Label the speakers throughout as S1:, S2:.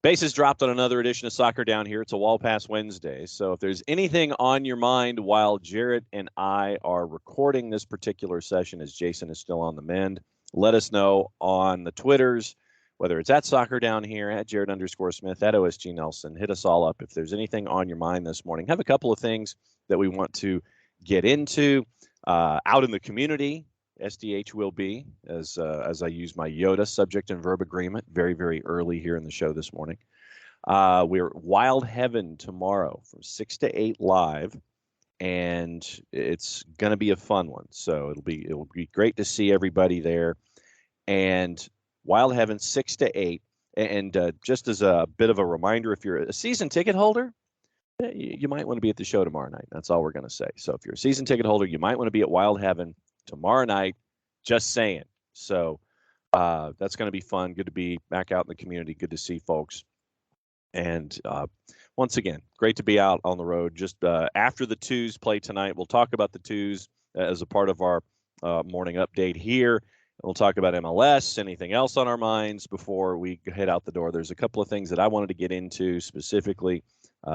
S1: Bases dropped on another edition of Soccer Down Here. It's a Wall Pass Wednesday. So if there's anything on your mind while Jarrett and I are recording this particular session, as Jason is still on the mend, let us know on the Twitters, whether it's at Soccer Down Here, at Jarrett_Smith, at OSG Nelson. Hit us all up if there's anything on your mind this morning. Have a couple of things that we want to get into out in the community. SDH will be, as I use my Yoda subject and verb agreement very, very early here in the show this morning. We're Wild Heaven tomorrow from 6 to 8 live, and it's going to be a fun one. So it'll be great to see everybody there. And Wild Heaven 6 to 8. And just as a bit of a reminder, if you're a season ticket holder, you might want to be at the show tomorrow night. That's all we're going to say. So if you're a season ticket holder, you might want to be at Wild Heaven tomorrow night. Just saying. So that's going to be fun. Good to be back out in the community. Good to see folks. And once again, great to be out on the road. Just after the twos play tonight, we'll talk about the twos as a part of our morning update here. We'll talk about MLS, anything else on our minds before we head out the door. There's a couple of things that I wanted to get into, specifically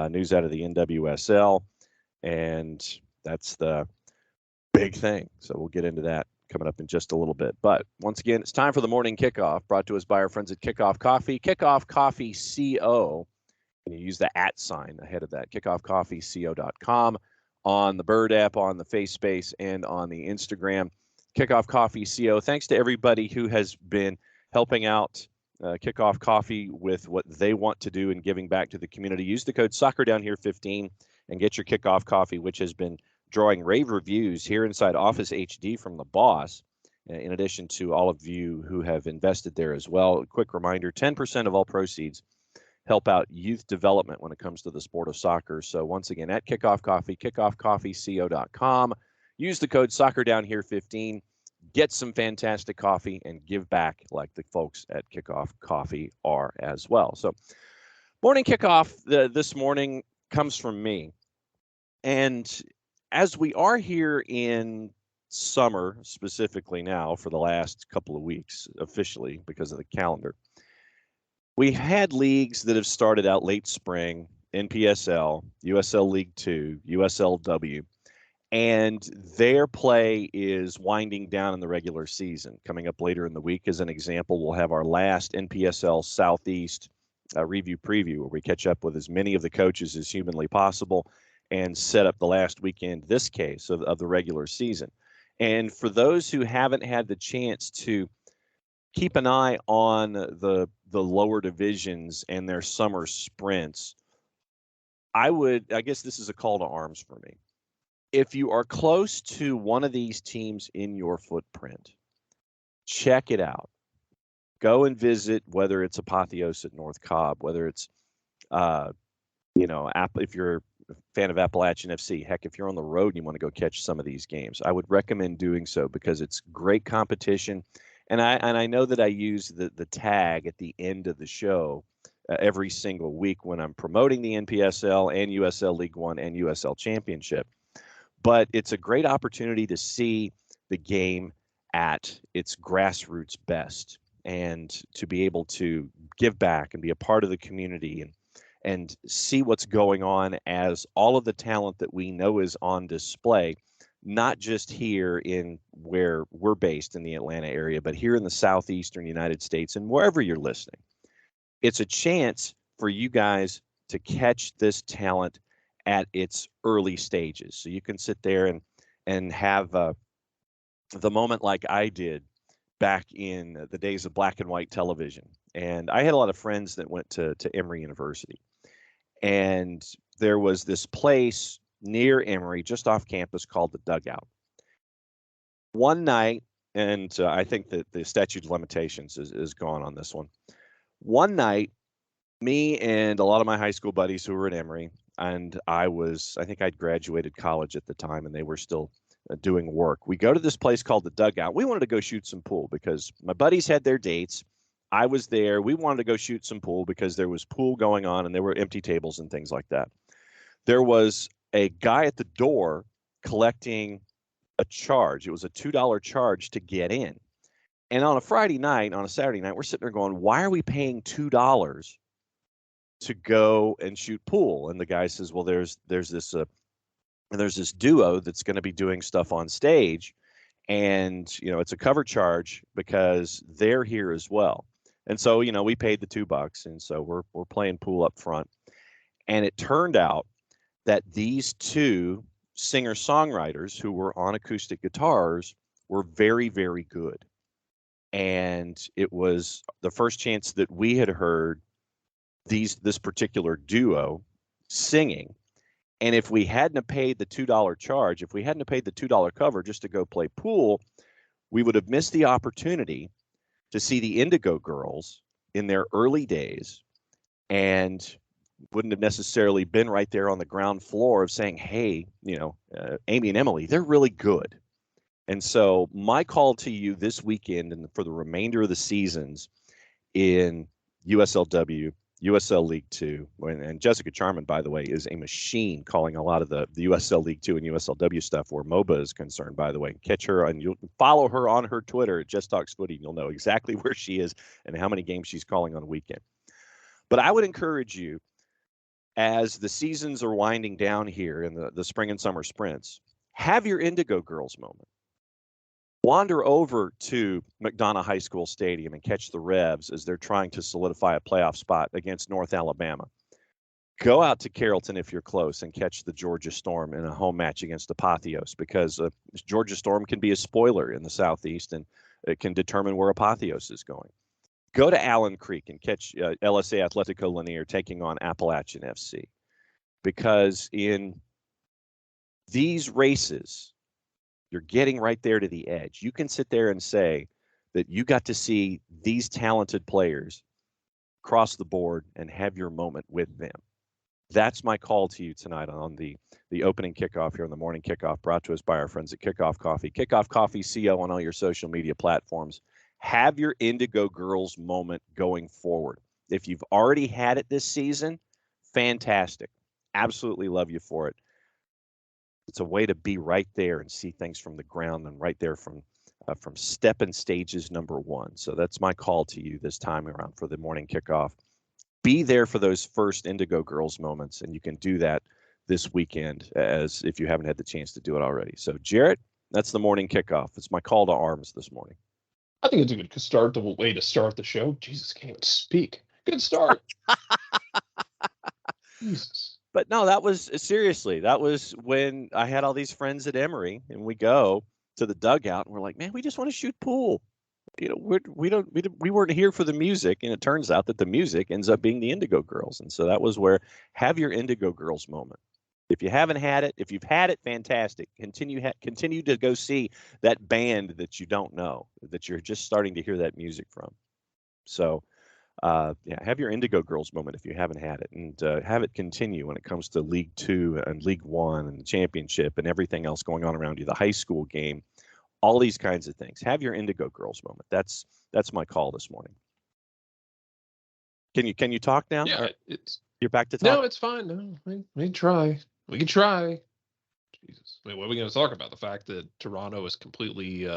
S1: news out of the NWSL, and that's the big thing. So we'll get into that coming up in just a little bit. But once again, it's time for the morning kickoff, brought to us by our friends at Kickoff Coffee. Kickoff Coffee CO. And you use the @ sign ahead of that. KickoffCoffeeCO.com on the Bird app, on the FaceSpace, and on the Instagram. Kickoff Coffee CO. Thanks to everybody who has been helping out Kickoff Coffee with what they want to do and giving back to the community. Use the code SoccerDownHere15 and get your Kickoff Coffee, which has been drawing rave reviews here inside Office HD from the boss, in addition to all of you who have invested there as well. A quick reminder, 10% of all proceeds help out youth development when it comes to the sport of soccer. So once again, at Kickoff Coffee, KickoffCoffeeCO.com. Use the code SoccerDownHere15. Get some fantastic coffee and give back like the folks at Kickoff Coffee are as well. So morning kickoff this morning comes from me. And as we are here in summer, specifically now for the last couple of weeks, officially because of the calendar, we've had leagues that have started out late spring, NPSL, USL League 2, USLW, and their play is winding down in the regular season. Coming up later in the week, as an example, we'll have our last NPSL Southeast review preview, where we catch up with as many of the coaches as humanly possible and set up the last weekend, this case, of the regular season. And for those who haven't had the chance to keep an eye on the lower divisions and their summer sprints, I guess this is a call to arms for me. If you are close to one of these teams in your footprint, check it out. Go and visit, whether it's Apotheos at North Cobb, whether it's, if you're a fan of Appalachian FC, heck, if you're on the road and you want to go catch some of these games, I would recommend doing so because it's great competition. And I know that I use the tag at the end of the show every single week when I'm promoting the NPSL and USL League One and USL Championship. But it's a great opportunity to see the game at its grassroots best and to be able to give back and be a part of the community and see what's going on as all of the talent that we know is on display, not just here in where we're based in the Atlanta area, but here in the southeastern United States and wherever you're listening. It's a chance for you guys to catch this talent at its early stages. So you can sit there and have the moment like I did back in the days of black and white television. And I had a lot of friends that went to Emory University. And there was this place near Emory, just off campus, called the Dugout. One night, and I think that the statute of limitations is gone on this one. One night, me and a lot of my high school buddies who were at Emory, and I think I'd graduated college at the time, and they were still doing work. We go to this place called the Dugout. We wanted to go shoot some pool because my buddies had their dates. I was there. We wanted to go shoot some pool because there was pool going on and there were empty tables and things like that. There was a guy at the door collecting a charge. It was a $2 charge to get in. And on a Friday night, on a Saturday night, we're sitting there going, why are we paying $2 to go and shoot pool. And the guy says, well, there's this duo that's going to be doing stuff on stage, and it's a cover charge because they're here as well. And so we paid the $2, and so we're playing pool up front. And it turned out that these two singer-songwriters who were on acoustic guitars were very, very good. And it was the first chance that we had heard this particular duo singing. And if we hadn't paid the $2 charge, if we hadn't paid the $2 cover just to go play pool, we would have missed the opportunity to see the Indigo Girls in their early days, and wouldn't have necessarily been right there on the ground floor of saying, hey, Amy and Emily, they're really good. And so my call to you this weekend and for the remainder of the seasons in USLW, USL League Two, and Jessica Charman, by the way, is a machine calling a lot of the USL League Two and USLW stuff where MOBA is concerned, by the way. Catch her and you'll follow her on her Twitter at Just Talks Footy, and you'll know exactly where she is and how many games she's calling on a weekend. But I would encourage you, as the seasons are winding down here in the spring and summer sprints, have your Indigo Girls moment. Wander over to McDonough High School Stadium and catch the Revs as they're trying to solidify a playoff spot against North Alabama. Go out to Carrollton if you're close and catch the Georgia Storm in a home match against Apotheos, because Georgia Storm can be a spoiler in the Southeast, and it can determine where Apotheos is going. Go to Allen Creek and catch LSA Atletico Lanier taking on Appalachian FC, because in these races, you're getting right there to the edge. You can sit there and say that you got to see these talented players cross the board and have your moment with them. That's my call to you tonight on the opening kickoff here on the morning kickoff, brought to us by our friends at Kickoff Coffee. Kickoff Coffee CO on all your social media platforms. Have your Indigo Girls moment going forward. If you've already had it this season, fantastic. Absolutely love you for it. It's a way to be right there and see things from the ground and right there from stepping stages number one. So that's my call to you this time around for the morning kickoff. Be there for those first Indigo Girls moments, and you can do that this weekend as if you haven't had the chance to do it already. So, Jarrett, that's the morning kickoff. It's my call to arms this morning.
S2: I think it's a good start, the way to start the show. Jesus, can't even speak. Good start. Jesus.
S1: But no, that was seriously, that was when I had all these friends at Emory, and we go to the dugout and we're like, man, we just want to shoot pool. We weren't here for the music, and it turns out that the music ends up being the Indigo Girls. And so that was where have your Indigo Girls moment. If you haven't had it, if you've had it, fantastic. Continue to go see that band that you don't know, that you're just starting to hear that music from. So, have your Indigo Girls moment if you haven't had it, and have it continue when it comes to League Two and League One and the championship and everything else going on around you, the high school game, all these kinds of things. Have your Indigo Girls moment. That's my call this morning. Can you talk now?
S2: Yeah,
S1: you're back to talk.
S2: No, it's fine. No, we can try. We can try. Jesus, I mean, what are we going to talk about? The fact that Toronto is completely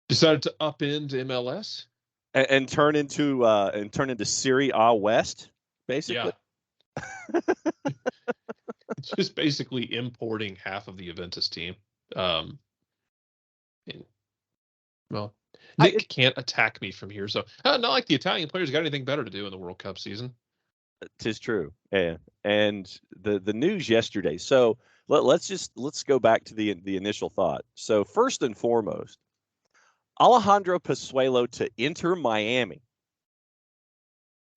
S2: decided to upend MLS
S1: and turn into Serie A West, basically.
S2: Yeah. It's just basically importing half of the Juventus team. Nick can't attack me from here, so not like the Italian players got anything better to do in the World Cup season.
S1: 'Tis true. Yeah. And the news yesterday. So let's go back to the initial thought. So first and foremost, Alejandro Pozuelo to Inter Miami.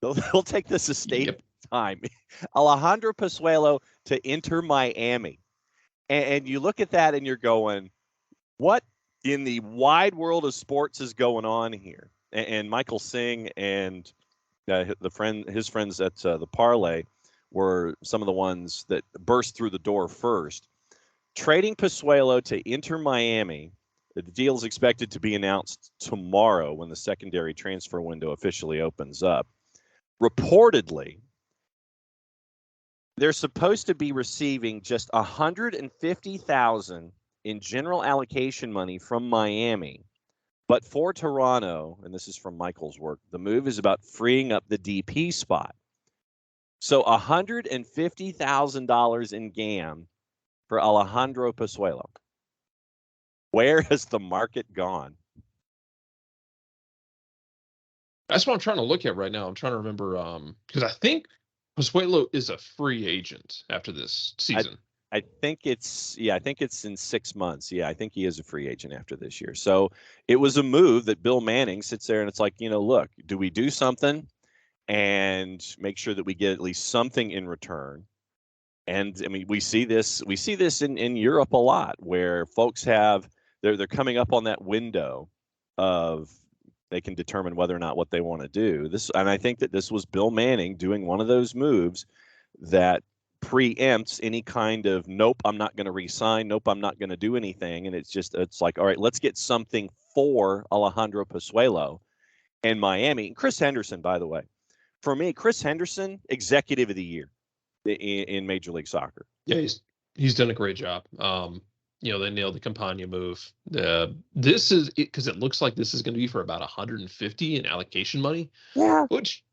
S1: They'll take this a state of time. Alejandro Pozuelo to Inter Miami. And you look at that and you're going, what in the wide world of sports is going on here? And Michael Singh and his friends at the Parlay were some of the ones that burst through the door first. Trading Pozuelo to Inter Miami. The deal is expected to be announced tomorrow when the secondary transfer window officially opens up. Reportedly, they're supposed to be receiving just $150,000 in general allocation money from Miami. But for Toronto, and this is from Michael's work, the move is about freeing up the DP spot. So $150,000 in GAM for Alejandro Pozuelo. Where has the market gone?
S2: That's what I'm trying to look at right now. I'm trying to remember because I think Pozuelo is a free agent after this season.
S1: I think it's in 6 months. Yeah, I think he is a free agent after this year. So it was a move that Bill Manning sits there and it's like, look, do we do something and make sure that we get at least something in return? And I mean, we see this in Europe a lot where folks they're coming up on that window of they can determine whether or not what they want to do. And I think that this was Bill Manning doing one of those moves that preempts any kind of nope, I'm not going to re-sign, nope, I'm not going to do anything. And it's like, all right, let's get something for Alejandro Pozuelo in Miami. And Chris Henderson, by the way, for me, Chris Henderson, executive of the year in Major League Soccer.
S2: Yeah, he's done a great job. They nailed the Campagna move. This is because it looks like this is going to be for about 150 in allocation money.
S1: Yeah.
S2: Which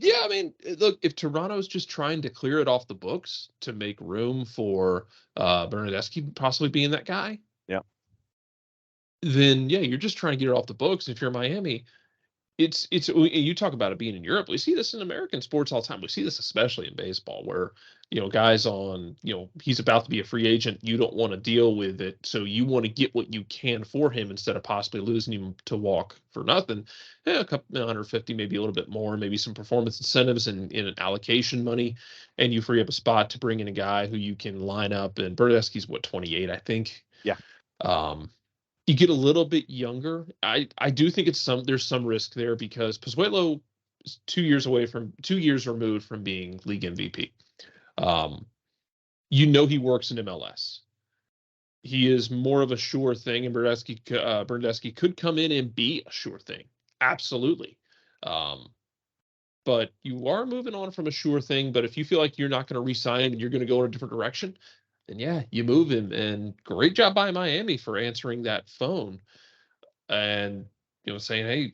S2: yeah, I mean, look, if Toronto's just trying to clear it off the books to make room for Bernardeschi possibly being that guy,
S1: yeah,
S2: then yeah, you're just trying to get it off the books. If you're Miami, it's you talk about it being in Europe. We see this in American sports all the time. We see this especially in baseball where, guys on, he's about to be a free agent. You don't want to deal with it. So you want to get what you can for him instead of possibly losing him to walk for nothing. Yeah, a couple 150, maybe a little bit more, maybe some performance incentives and in an allocation money. And you free up a spot to bring in a guy who you can line up. And Bernardeschi's 28, I think.
S1: Yeah.
S2: You get a little bit younger. I do think there's some risk there because Pozuelo is 2 years removed from being league MVP. He works in MLS. He is more of a sure thing, and Bernardeschi could come in and be a sure thing. Absolutely. But you are moving on from a sure thing. But if you feel like you're not going to re-sign and you're going to go in a different direction, then yeah, you move him. And great job by Miami for answering that phone and saying, hey,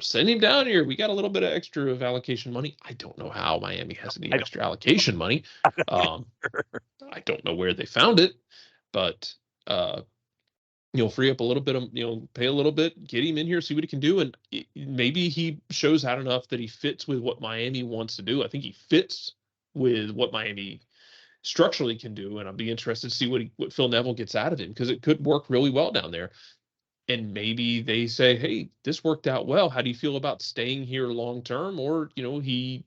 S2: send him down here. We got a little bit of extra of allocation money. I don't know how Miami has any extra allocation money. I don't know where they found it, but free up a little bit of, pay a little bit, get him in here, see what he can do, and maybe he shows out enough that he fits with what Miami wants to do. I think he fits with what Miami structurally can do, and I'll be interested to see what Phil Neville gets out of him because it could work really well down there. And maybe they say, hey, this worked out well. How do you feel about staying here long term? Or, he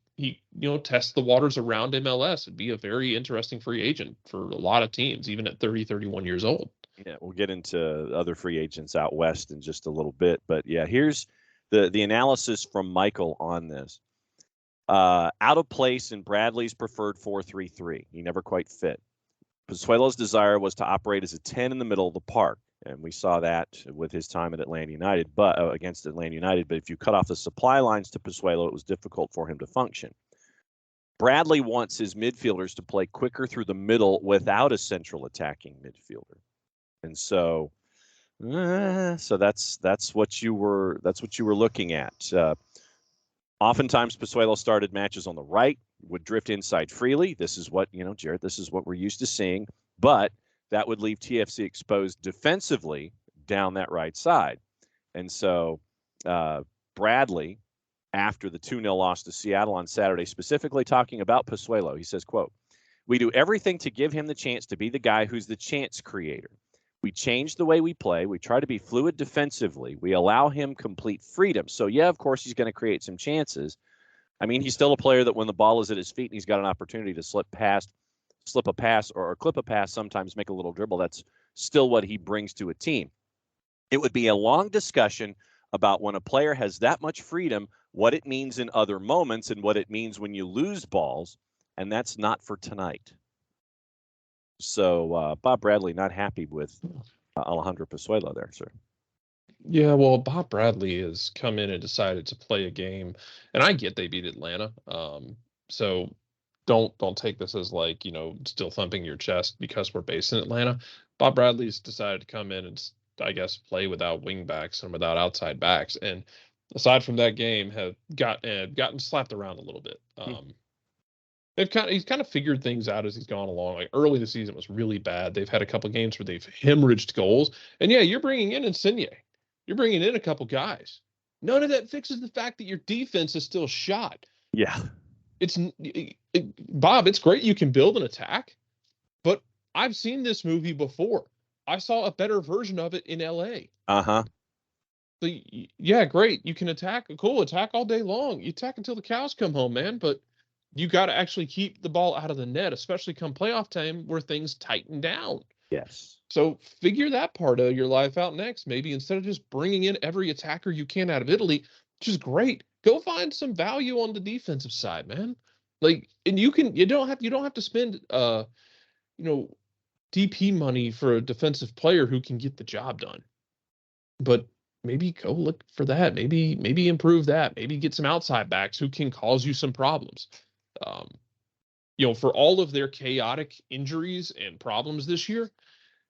S2: tests the waters around MLS. It'd be a very interesting free agent for a lot of teams, even at 30, 31 years old.
S1: Yeah, we'll get into other free agents out west in just a little bit. But yeah, here's the analysis from Michael on this. Out of place in Bradley's preferred 4-3-3. He never quite fit. Pozuelo's desire was to operate as a 10 in the middle of the park. And we saw that with his time at Atlanta United, but against Atlanta United. But if you cut off the supply lines to Pozuelo, it was difficult for him to function. Bradley wants his midfielders to play quicker through the middle without a central attacking midfielder. And so that's what you were looking at. Oftentimes, Pozuelo started matches on the right, would drift inside freely. This is what, Jarrett, this is what we're used to seeing. But that would leave TFC exposed defensively down that right side. And so Bradley, after the 2-0 loss to Seattle on Saturday, specifically talking about Pozuelo, he says, quote, "We do everything to give him the chance to be the guy who's the chance creator. We change the way we play. We try to be fluid defensively. We allow him complete freedom. So, yeah, of course, he's going to create some chances. I mean, he's still a player that when the ball is at his feet and he's got an opportunity to slip a pass or clip a pass, sometimes make a little dribble. That's still what he brings to a team. It would be a long discussion about when a player has that much freedom, what it means in other moments and what it means when you lose balls. And that's not for tonight." So Bob Bradley not happy with Alejandro Pozuelo there, sir.
S2: Yeah, well, Bob Bradley has come in and decided to play a game, and I get they beat Atlanta. So don't take this as like, still thumping your chest because we're based in Atlanta. Bob Bradley's decided to come in and, I guess, play without wing backs and without outside backs. And aside from that game, have gotten slapped around a little bit. He's kind of figured things out as he's gone along. Like early in the season was really bad. They've had a couple games where they've hemorrhaged goals. And yeah, you're bringing in Insigne. You're bringing in a couple guys. None of that fixes the fact that your defense is still shot.
S1: Yeah.
S2: Bob, it's great you can build an attack, but I've seen this movie before. I saw a better version of it in LA.
S1: Uh-huh.
S2: So, yeah, great. You can attack. Cool. Attack all day long. You attack until the cows come home, man. But you got to actually keep the ball out of the net, especially come playoff time where things tighten down.
S1: Yes.
S2: So figure that part of your life out next. Maybe instead of just bringing in every attacker you can out of Italy, which is great, go find some value on the defensive side, man. Like, and you don't have to spend DP money for a defensive player who can get the job done. But maybe go look for that. Maybe improve that. Maybe get some outside backs who can cause you some problems. For all of their chaotic injuries and problems this year,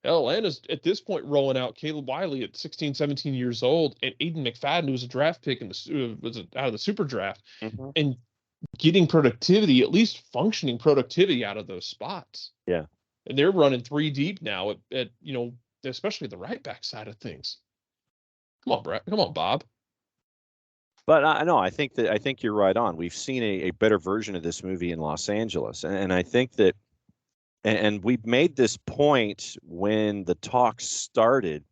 S2: Atlanta's at this point rolling out Caleb Wiley at 16, 17 years old, and Aiden McFadden, who was a draft pick out of the super draft, and getting productivity, at least functioning productivity out of those spots.
S1: Yeah.
S2: And they're running 3 deep now at especially the right back side of things. Come on, Brett. Come on, Bob.
S1: But I think you're right on. We've seen a better version of this movie in Los Angeles, and I think that, and we made this point when the talks started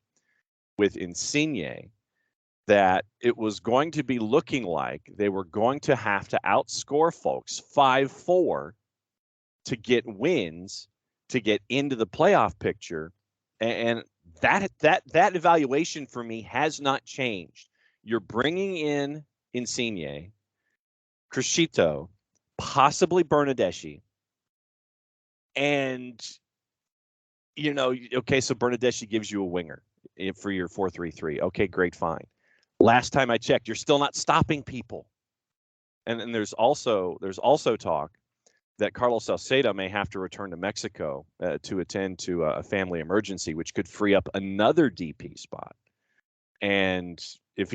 S1: with Insigne, that it was going to be looking like they were going to have to outscore folks 5-4 to get wins to get into the playoff picture, and that evaluation for me has not changed. You're bringing in Insigne, Criscito, possibly Bernardeschi, and okay, so Bernardeschi gives you a winger for your 4-3-3. Okay, great, fine. Last time I checked, you're still not stopping people, and there's also talk that Carlos Salcedo may have to return to Mexico to attend to a family emergency, which could free up another DP spot. And if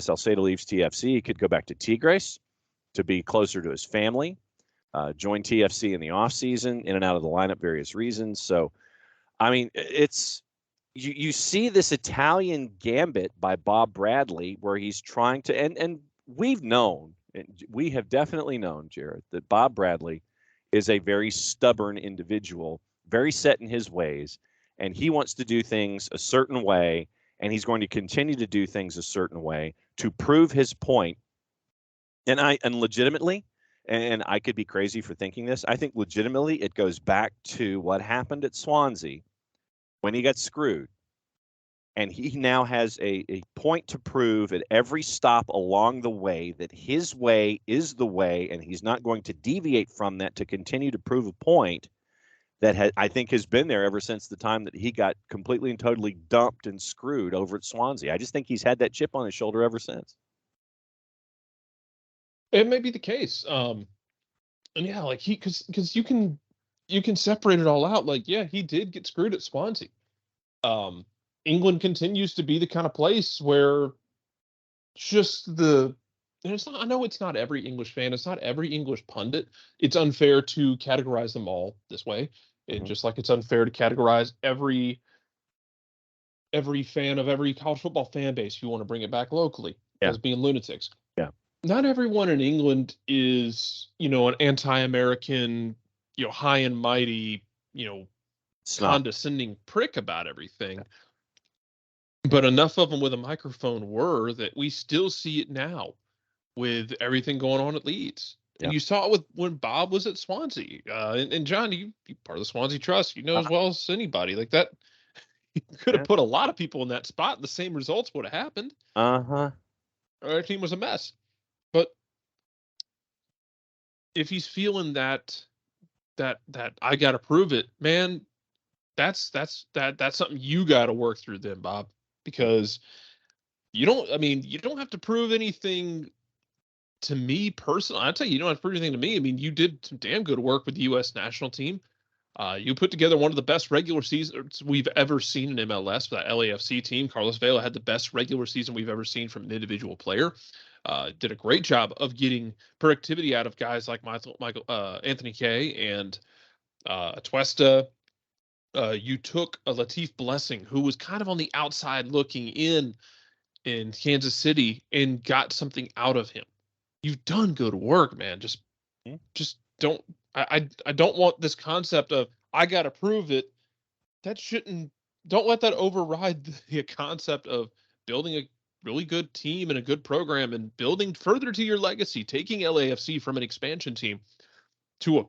S1: Salcedo leaves TFC, he could go back to Tigres to be closer to his family, join TFC in the offseason, in and out of the lineup, various reasons. So, I mean, it's you see this Italian gambit by Bob Bradley where he's trying to, and we have definitely known, Jarrett, that Bob Bradley is a very stubborn individual, very set in his ways, and he wants to do things a certain way, and he's going to continue to do things a certain way to prove his point. And legitimately, and I could be crazy for thinking this, I think legitimately it goes back to what happened at Swansea when he got screwed. And he now has a point to prove at every stop along the way that his way is the way, and he's not going to deviate from that to continue to prove a point that I think has been there ever since the time that he got completely and totally dumped and screwed over at Swansea. I just think he's had that chip on his shoulder ever since.
S2: It may be the case. And yeah, like because you can separate it all out. Like, yeah, he did get screwed at Swansea. England continues to be the kind of place where I know it's not every English fan, it's not every English pundit. It's unfair to categorize them all this way. And just like it's unfair to categorize every fan of every college football fan base, if you want to bring it back locally, as being lunatics.
S1: Yeah.
S2: Not everyone in England is, an anti-American, high and mighty, condescending prick about everything. Yeah. But enough of them with a microphone were that we still see it now with everything going on at Leeds. Yeah. And you saw it when Bob was at Swansea. And John, you part of the Swansea Trust, as well as anybody. Like that, you could have put a lot of people in that spot and the same results would have happened.
S1: Uh-huh.
S2: Our team was a mess. But if he's feeling that I got to prove it, man, that's something you got to work through then, Bob. Because you don't have to prove anything to me personally. I'll tell you, you don't have to prove anything to me. I mean, you did some damn good work with the U.S. national team. You put together one of the best regular seasons we've ever seen in MLS for that LAFC team. Carlos Vela had the best regular season we've ever seen from an individual player. Did a great job of getting productivity out of guys like Anthony Kay and Atuesta. You took a Latif Blessing, who was kind of on the outside looking in Kansas City, and got something out of him. You've done good work, man. Just don't. I don't want this concept of I got to prove it. That shouldn't. Don't let that override the concept of building a really good team and a good program and building further to your legacy. Taking LAFC from an expansion team to a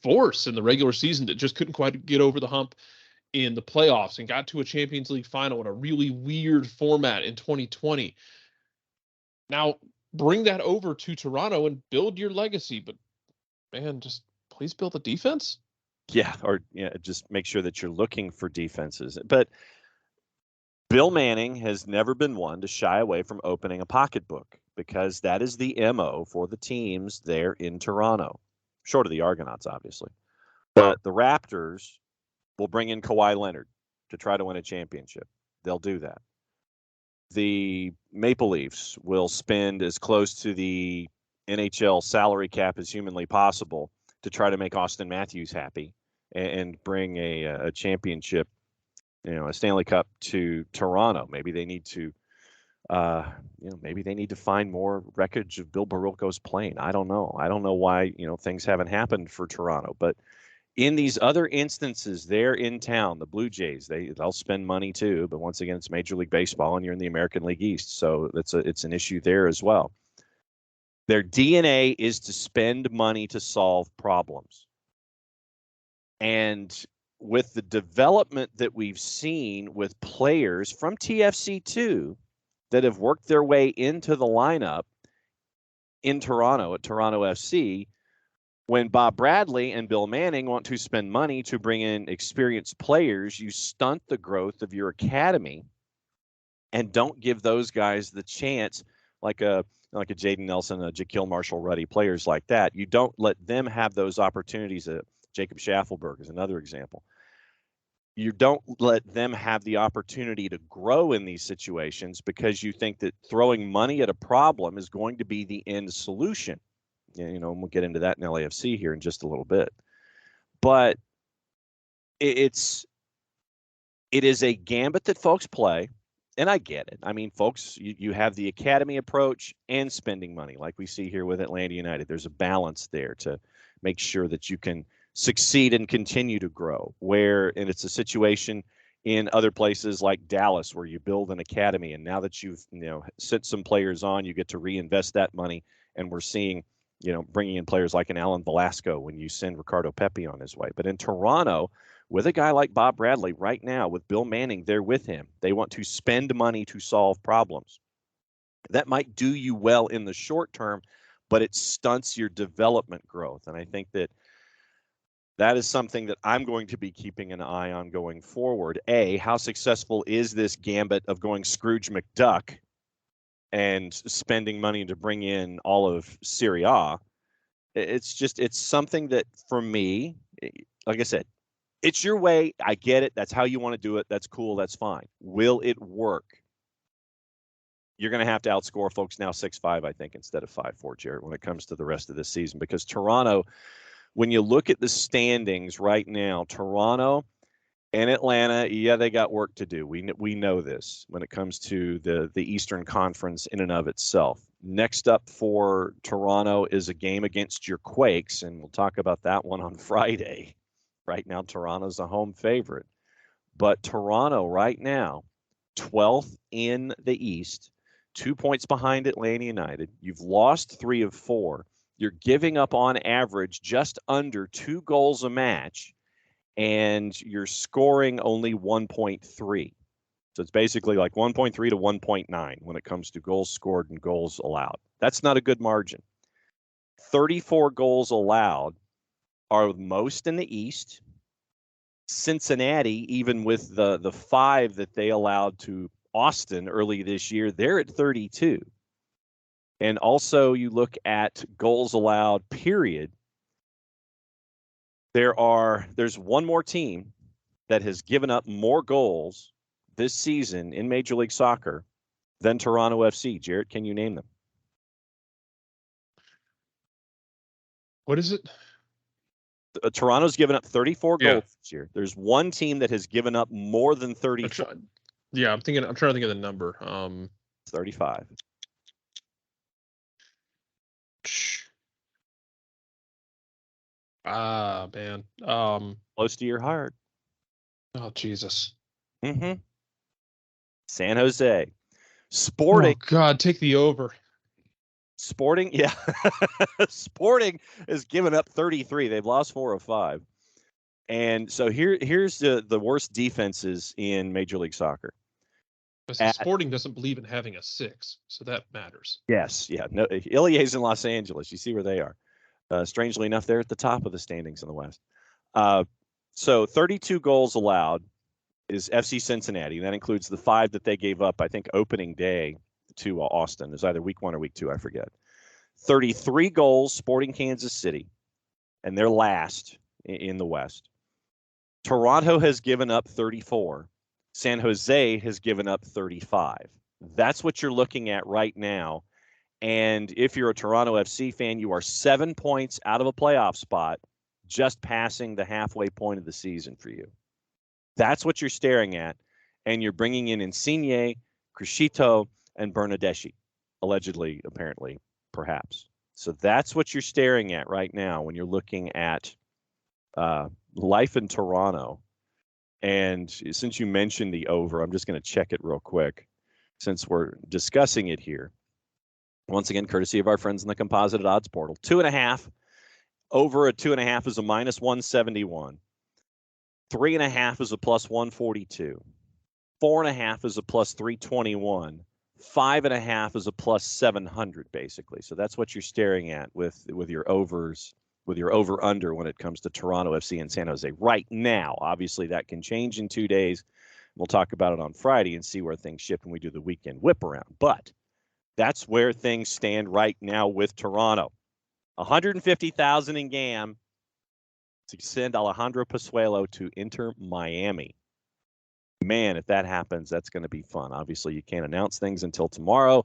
S2: force in the regular season that just couldn't quite get over the hump in the playoffs and got to a Champions League final in a really weird format in 2020. Now bring that over to Toronto and build your legacy, but man, just please build a defense.
S1: Yeah, or just make sure that you're looking for defenses. But Bill Manning has never been one to shy away from opening a pocketbook, because that is the MO for the teams there in Toronto, short of the Argonauts, obviously. But the Raptors will bring in Kawhi Leonard to try to win a championship. They'll do that. The Maple Leafs will spend as close to the NHL salary cap as humanly possible to try to make Austin Matthews happy and bring a championship, a Stanley Cup to Toronto. Maybe they need to, maybe they need to find more wreckage of Bill Barilko's plane. I don't know. I don't know why, things haven't happened for Toronto. But in these other instances, they're in town. The Blue Jays, they'll spend money too. But once again, it's Major League Baseball, and you're in the American League East, so it's an issue there as well. Their DNA is to spend money to solve problems. And with the development that we've seen with players from TFC2 that have worked their way into the lineup in Toronto at Toronto FC, when Bob Bradley and Bill Manning want to spend money to bring in experienced players, you stunt the growth of your academy and don't give those guys the chance, like a Jaden Nelson, a Jaquil Marshall-Ruddy, players like that. You don't let them have those opportunities. Jacob Schaffelberg is another example. You don't let them have the opportunity to grow in these situations because you think that throwing money at a problem is going to be the end solution. And we'll get into that in LAFC here in just a little bit. But it is a gambit that folks play, and I get it. I mean, folks, you have the academy approach and spending money, like we see here with Atlanta United. There's a balance there to make sure that you can succeed and continue to grow. And it's a situation in other places like Dallas where you build an academy, and now that you've sent some players on, you get to reinvest that money, and we're seeing bringing in players like an Alan Velasco when you send Ricardo Pepi on his way. But in Toronto, with a guy like Bob Bradley right now, with Bill Manning there with him, they want to spend money to solve problems. That might do you well in the short term, but it stunts your development growth. And I think that is something that I'm going to be keeping an eye on going forward. How successful is this gambit of going Scrooge McDuck and spending money to bring in all of Serie A? It's something that, for me, like I said, it's your way. I get it. That's how you want to do it. That's cool. That's fine. Will it work? You're going to have to outscore folks now 6-5, I think, instead of 5-4, Jarrett, when it comes to the rest of this season. Because Toronto, when you look at the standings right now, Toronto and Atlanta, they got work to do. We know this when it comes to the Eastern Conference in and of itself. Next up for Toronto is a game against your Quakes, and we'll talk about that one on Friday. Right now, Toronto's a home favorite. But Toronto right now, 12th in the East, 2 points behind Atlanta United. You've lost 3 of 4. You're giving up on average just under 2 goals a match, and you're scoring only 1.3. So it's basically like 1.3 to 1.9 when it comes to goals scored and goals allowed. That's not a good margin. 34 goals allowed are most in the East. Cincinnati, even with the 5 that they allowed to Austin early this year, they're at 32. And also you look at goals allowed, period. There's one more team that has given up more goals this season in Major League Soccer than Toronto FC. Jarrett, can you name them?
S2: What is it?
S1: Toronto's given up 34 goals this year. There's one team that has given up more than 30.
S2: I'm trying to think of the number.
S1: 35.
S2: Man.
S1: Close to your heart.
S2: Oh, Jesus.
S1: Mm-hmm. San Jose. Sporting.
S2: Oh, God, take the over.
S1: Sporting, yeah. Sporting has given up 33. They've lost 4 of 5. And so here's the worst defenses in Major League Soccer.
S2: Sporting doesn't believe in having a 6, so that matters.
S1: Yes, yeah. No, Ilya's in Los Angeles. You see where they are. Strangely enough, they're at the top of the standings in the West. So 32 goals allowed is FC Cincinnati. That includes the 5 that they gave up, I think, opening day to Austin. It was either week 1 or week 2, I forget. 33 goals, Sporting Kansas City, and they're last in the West. Toronto has given up 34. San Jose has given up 35. That's what you're looking at right now. And if you're a Toronto FC fan, you are 7 points out of a playoff spot, just passing the halfway point of the season for you. That's what you're staring at. And you're bringing in Insigne, Criscito, and Bernardeschi, allegedly, apparently, perhaps. So that's what you're staring at right now when you're looking at life in Toronto. And since you mentioned the over, I'm just going to check it real quick since we're discussing it here. Once again, courtesy of our friends in the Composite Odds Portal. 2.5. Over at 2.5 is a minus 171. 3.5 is a plus 142. 4.5 is a plus 321. 5.5 is a plus 700, basically. So that's what you're staring at with your overs, with your over-under when it comes to Toronto FC and San Jose right now. Obviously, that can change in 2 days. We'll talk about it on Friday and see where things shift when we do the weekend whip around. But that's where things stand right now with Toronto. 150,000 in GAM to send Alejandro Pozuelo to Inter Miami. Man, if that happens, that's going to be fun. Obviously, you can't announce things until tomorrow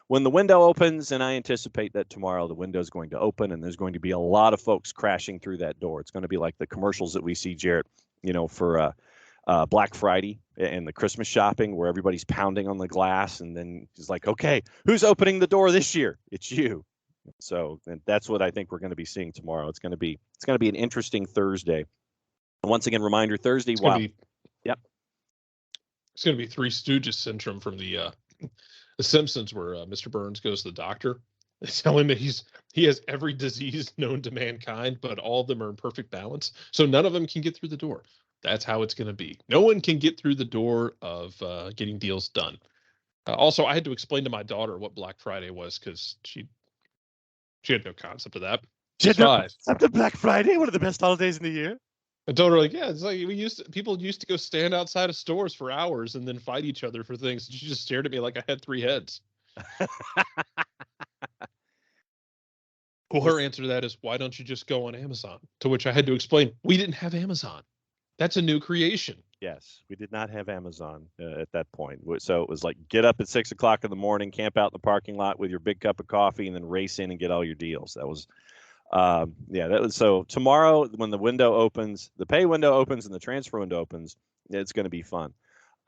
S1: when the window opens, and I anticipate that tomorrow the window is going to open, and there's going to be a lot of folks crashing through that door. It's going to be like the commercials that we see, Jarrett, for Black Friday and the Christmas shopping where everybody's pounding on the glass, and then it's like, okay, who's opening the door this year? It's you. So that's what I think we're going to be seeing tomorrow. It's going to be an interesting Thursday. And once again, reminder, Thursday. Yep.
S2: It's going to be Three Stooges syndrome from the Simpsons, where Mr. Burns goes to the doctor. They tell him that he has every disease known to mankind, but all of them are in perfect balance. So none of them can get through the door. That's how it's going to be. No one can get through the door of getting deals done. Also, I had to explain to my daughter what Black Friday was because she had no concept of that.
S1: She's 5. After Black Friday, one of the best holidays in the year.
S2: I told her, it's like people used to go stand outside of stores for hours and then fight each other for things. She just stared at me like I had 3 heads. Well, her answer to that is, why don't you just go on Amazon? To which I had to explain, we didn't have Amazon. That's a new creation.
S1: Yes, we did not have Amazon at that point. So it was like get up at 6 o'clock in the morning, camp out in the parking lot with your big cup of coffee, and then race in and get all your deals. That was that was so tomorrow when the window opens, the pay window opens and the transfer window opens, it's going to be fun.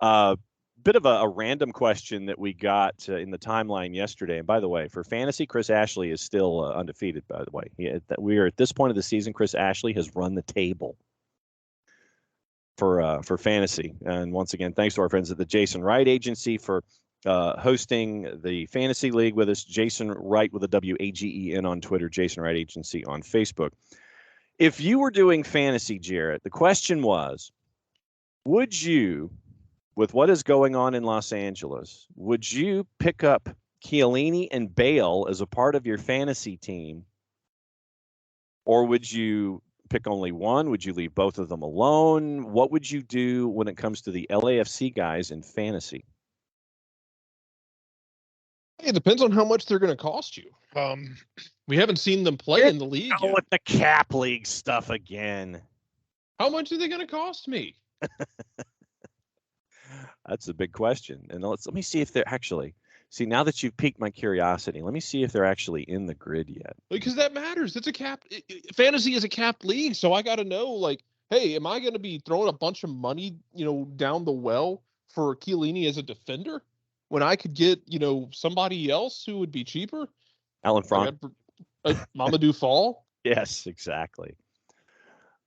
S1: Bit of a random question that we got in the timeline yesterday. And by the way, for fantasy, Chris Ashley is still undefeated, by the way. We are at this point of the season, Chris Ashley has run the table for fantasy. And once again, thanks to our friends at the Jason Wright Agency for hosting the Fantasy League with us. Jason Wright with a WAGEN on Twitter, Jason Wright Agency on Facebook. If you were doing fantasy, Jarrett, the question was, would you, with what is going on in Los Angeles, would you pick up Chiellini and Bale as a part of your fantasy team? Or would you pick only one? Would you leave both of them alone? What would you do when it comes to the LAFC guys in fantasy?
S2: It depends on how much they're going to cost you. We haven't seen them play in the league yet.
S1: With the cap league stuff again.
S2: How much are they going to cost me?
S1: That's a big question. And let me see if they're actually. See, now that you've piqued my curiosity, let me see if they're actually in the grid yet.
S2: Because that matters. It's a capped fantasy is a capped league, so I got to know, like, hey, am I going to be throwing a bunch of money, down the well for Chiellini as a defender when I could get, somebody else who would be cheaper?
S1: Alan Frank.
S2: Mamadou Fall.
S1: Yes, exactly.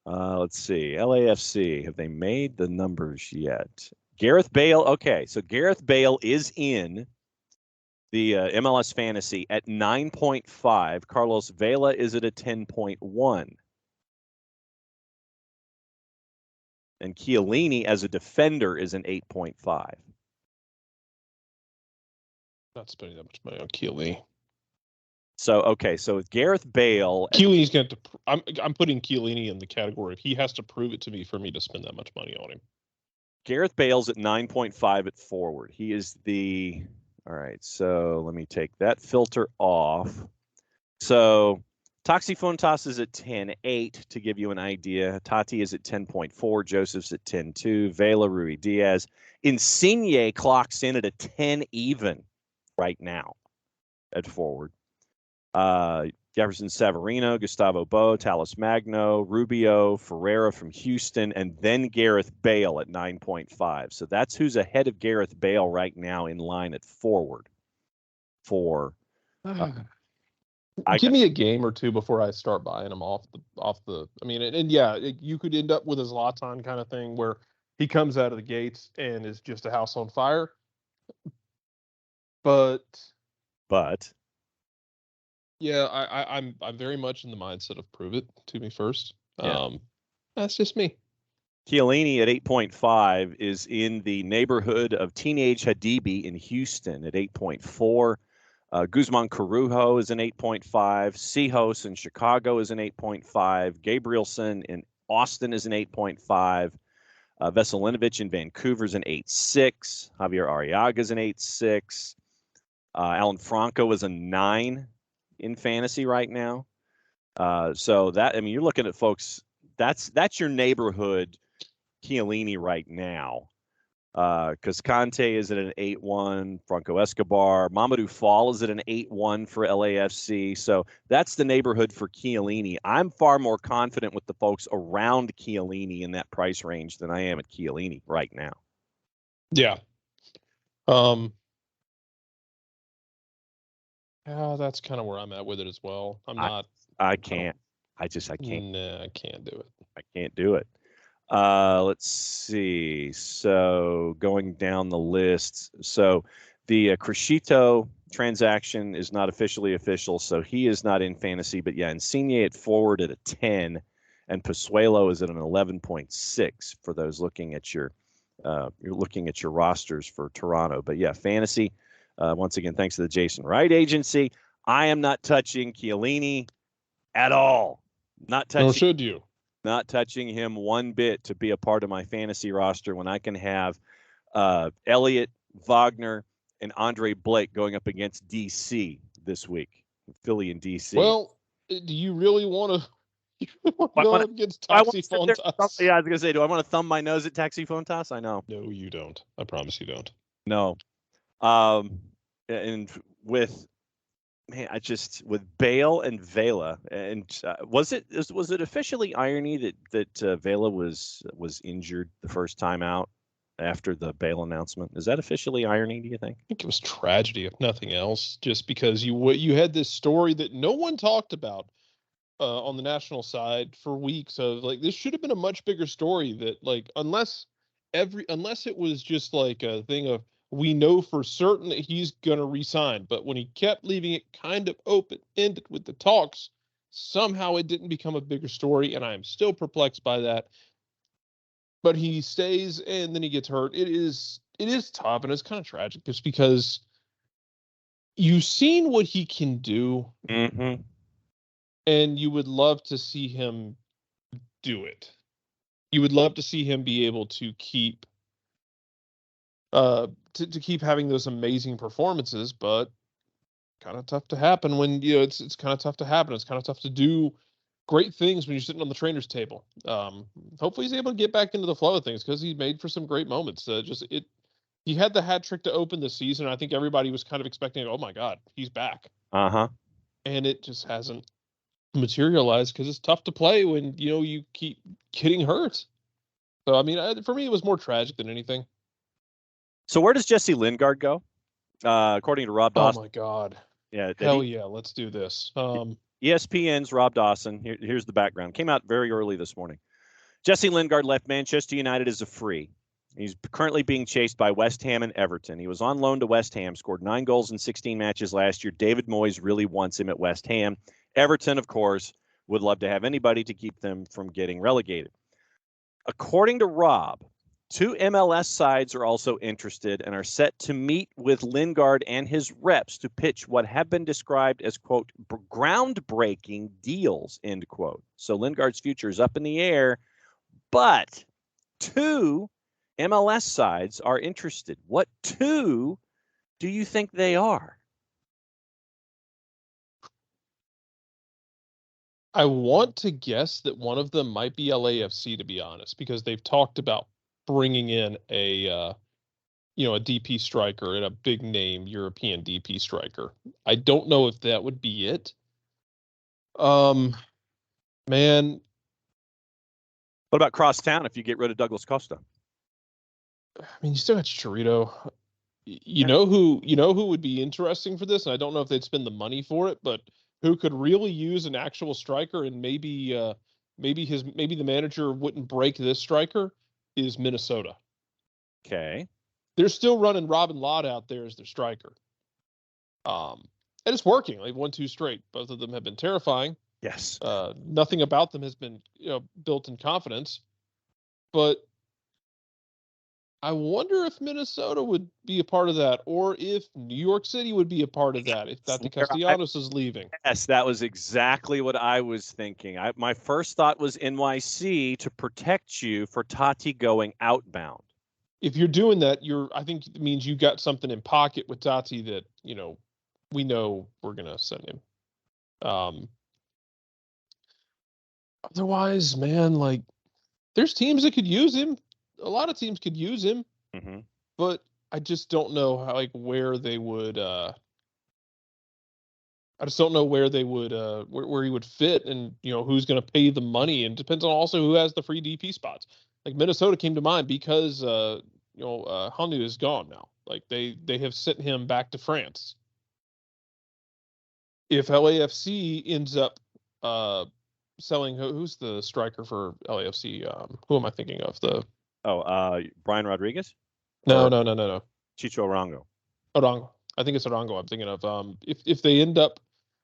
S1: Let's see. LAFC, have they made the numbers yet? Gareth Bale. Okay, so Gareth Bale is in the MLS Fantasy at 9.5. Carlos Vela is at a 10.1. And Chiellini as a defender is an 8.5.
S2: Not spending that much money on Chiellini.
S1: So, okay, so with Gareth Bale...
S2: Chiellini's going to... I'm putting Chiellini in the category. He has to prove it to me for me to spend that much money on him.
S1: Gareth Bale's at 9.5 at forward. He is the... All right, so let me take that filter off. So Taxi Fontas is at 10.8 to give you an idea. Tati is at 10.4. Joseph's at 10.2. Vela, Rui Diaz. Insigne clocks in at a 10 even right now at forward. Jefferson Savarino, Gustavo Bo, Talis Magno, Rubio, Ferreira from Houston, and then Gareth Bale at 9.5. So that's who's ahead of Gareth Bale right now in line at forward.
S2: Give me a game or two before I start buying him off the. I mean, and yeah, you could end up with a Zlatan kind of thing where he comes out of the gates and is just a house on fire. But yeah, I'm very much in the mindset of prove it to me first.
S1: Yeah.
S2: That's just me.
S1: Chiellini at 8.5 is in the neighborhood of Teenage Hadibi in Houston at 8.4. Guzman Corujo is an 8.5. Sejos in Chicago is an 8.5. Gabrielson in Austin is an 8.5. Veselinovic in Vancouver is an 8.6. Javier Arriaga is an 8.6. Alan Franco is a 9 in fantasy right now. So that, I mean, you're looking at folks, that's your neighborhood Chiellini right now. Because Conte is at an 8.1, Franco Escobar, Mamadou Fall is at an 8.1 for LAFC. So that's the neighborhood for Chiellini. I'm far more confident with the folks around Chiellini in that price range than I am at Chiellini right now.
S2: Yeah. Yeah, that's kind of where I'm at with it as well.
S1: I can't. I can't.
S2: Nah, I can't do it.
S1: I can't do it. Let's see. So going down the list. So the Crescito transaction is not officially official, so he is not in fantasy. But yeah, Insigne at forward at a 10, and Pozuelo is at an 11.6 for those looking at your rosters for Toronto. But yeah, fantasy. Once again, thanks to the Jason Wright Agency. I am not touching Chiellini at all. Not touching.
S2: Nor should you.
S1: Not touching him one bit to be a part of my fantasy roster when I can have Elliott, Wagner, and Andre Blake going up against DC this week. Philly and DC.
S2: Well, do you really want to go up against Taxi Fontas?
S1: Yeah, I was going to say, do I want to thumb my nose at Taxi Fontas? I know.
S2: No, you don't. I promise you don't.
S1: No. And with with Bale and Vela, and was it officially irony that Vela was injured the first time out after the Bale announcement? Is that officially irony, do you think?
S2: I think it was tragedy, if nothing else, just because you had this story that no one talked about on the national side for weeks of like, this should have been a much bigger story that like, unless it was just like a thing of, we know for certain that he's going to resign. But when he kept leaving it kind of open-ended with the talks, somehow it didn't become a bigger story, and I am still perplexed by that. But he stays, and then he gets hurt. It is tough, and it's kind of tragic just because you've seen what he can do,
S1: mm-hmm.
S2: and you would love to see him do it. You would love to see him be able to keep to keep having those amazing performances, but kind of tough to happen when, you know, it's kind of tough to happen. It's kind of tough to do great things when you're sitting on the trainer's table. Hopefully he's able to get back into the flow of things because he made for some great moments. He had the hat trick to open the season. I think everybody was kind of expecting, oh my God, he's back.
S1: Uh-huh.
S2: And it just hasn't materialized because it's tough to play when, you know, you keep getting hurt. So, I mean, for me, it was more tragic than anything.
S1: So where does Jesse Lingard go? According to Rob Dawson.
S2: Oh my God.
S1: Yeah.
S2: Hell yeah. Let's do this.
S1: ESPN's Rob Dawson. Here's the background. Came out very early this morning. Jesse Lingard left Manchester United as a free. He's currently being chased by West Ham and Everton. He was on loan to West Ham, scored 9 goals in 16 matches last year. David Moyes really wants him at West Ham. Everton, of course, would love to have anybody to keep them from getting relegated. According to Rob, 2 MLS sides are also interested and are set to meet with Lingard and his reps to pitch what have been described as, quote, groundbreaking deals, end quote. So Lingard's future is up in the air, but 2 MLS sides are interested. What 2 do you think they are?
S2: I want to guess that one of them might be LAFC, to be honest, because they've talked about bringing in a DP striker and a big name European DP striker. I don't know if that would be it. Man.
S1: What about Crosstown if you get rid of Douglas Costa?
S2: I mean, you still got Chicharito. You know who would be interesting for this, and I don't know if they'd spend the money for it, but who could really use an actual striker, and maybe the manager wouldn't break this striker, is Minnesota.
S1: Okay.
S2: They're still running Robin Lott out there as their striker. And it's working. They've won 2 straight. Both of them have been terrifying.
S1: Yes.
S2: Nothing about them has been, built in confidence. But I wonder if Minnesota would be a part of that, or if New York City would be a part of that, if Tati Castellanos is leaving.
S1: Yes, that was exactly what I was thinking. My first thought was NYC to protect you for Tati going outbound.
S2: If you're doing that, I think it means you got something in pocket with Tati that, we know we're going to send him. Otherwise, man, like, there's teams that could use him. A lot of teams could use him, but I just don't know where they would. I just don't know where they would, where he would fit, and who's going to pay the money, and depends on also who has the free DP spots. Like Minnesota came to mind because Hanu is gone now. Like they have sent him back to France. If LAFC ends up selling, who's the striker for LAFC? Who am I thinking of?
S1: Brian Rodriguez?
S2: No.
S1: Chicho Arango.
S2: Arango. I think it's Arango I'm thinking of. If they end up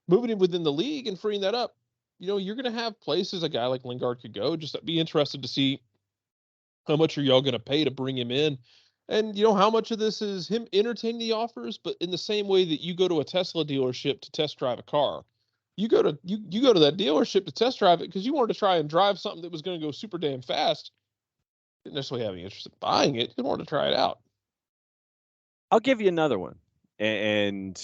S2: moving him within the league and freeing that up, you're going to have places a guy like Lingard could go. Just be interested to see how much are y'all going to pay to bring him in, and how much of this is him entertaining the offers, but in the same way that you go to a Tesla dealership to test drive a car. You go to that dealership to test drive it because you wanted to try and drive something that was going to go super damn fast. Didn't necessarily have any interest in buying it. You wanted to try it out.
S1: I'll give you another one, and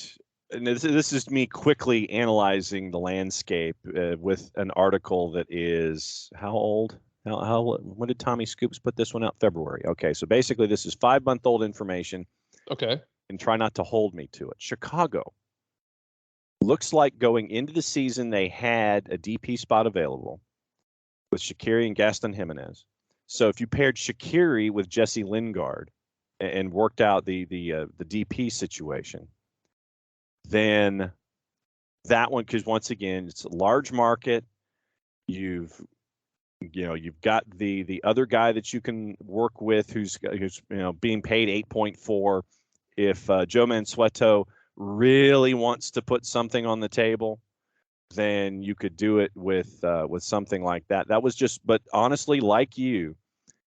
S1: this is me quickly analyzing the landscape with an article that is how old? When did Tommy Scoops put this one out? February. Okay, so basically this is 5-month-old information.
S2: Okay.
S1: And try not to hold me to it. Chicago. Looks like going into the season, they had a DP spot available with Shaqiri and Gaston Jimenez. So if you paired Shaqiri with Jesse Lingard and worked out the DP situation, then that one, because once again, it's a large market. You've got the other guy that you can work with who's being paid 8.4. If Joe Mansueto really wants to put something on the table, then you could do it with something like that. That was but honestly, like you,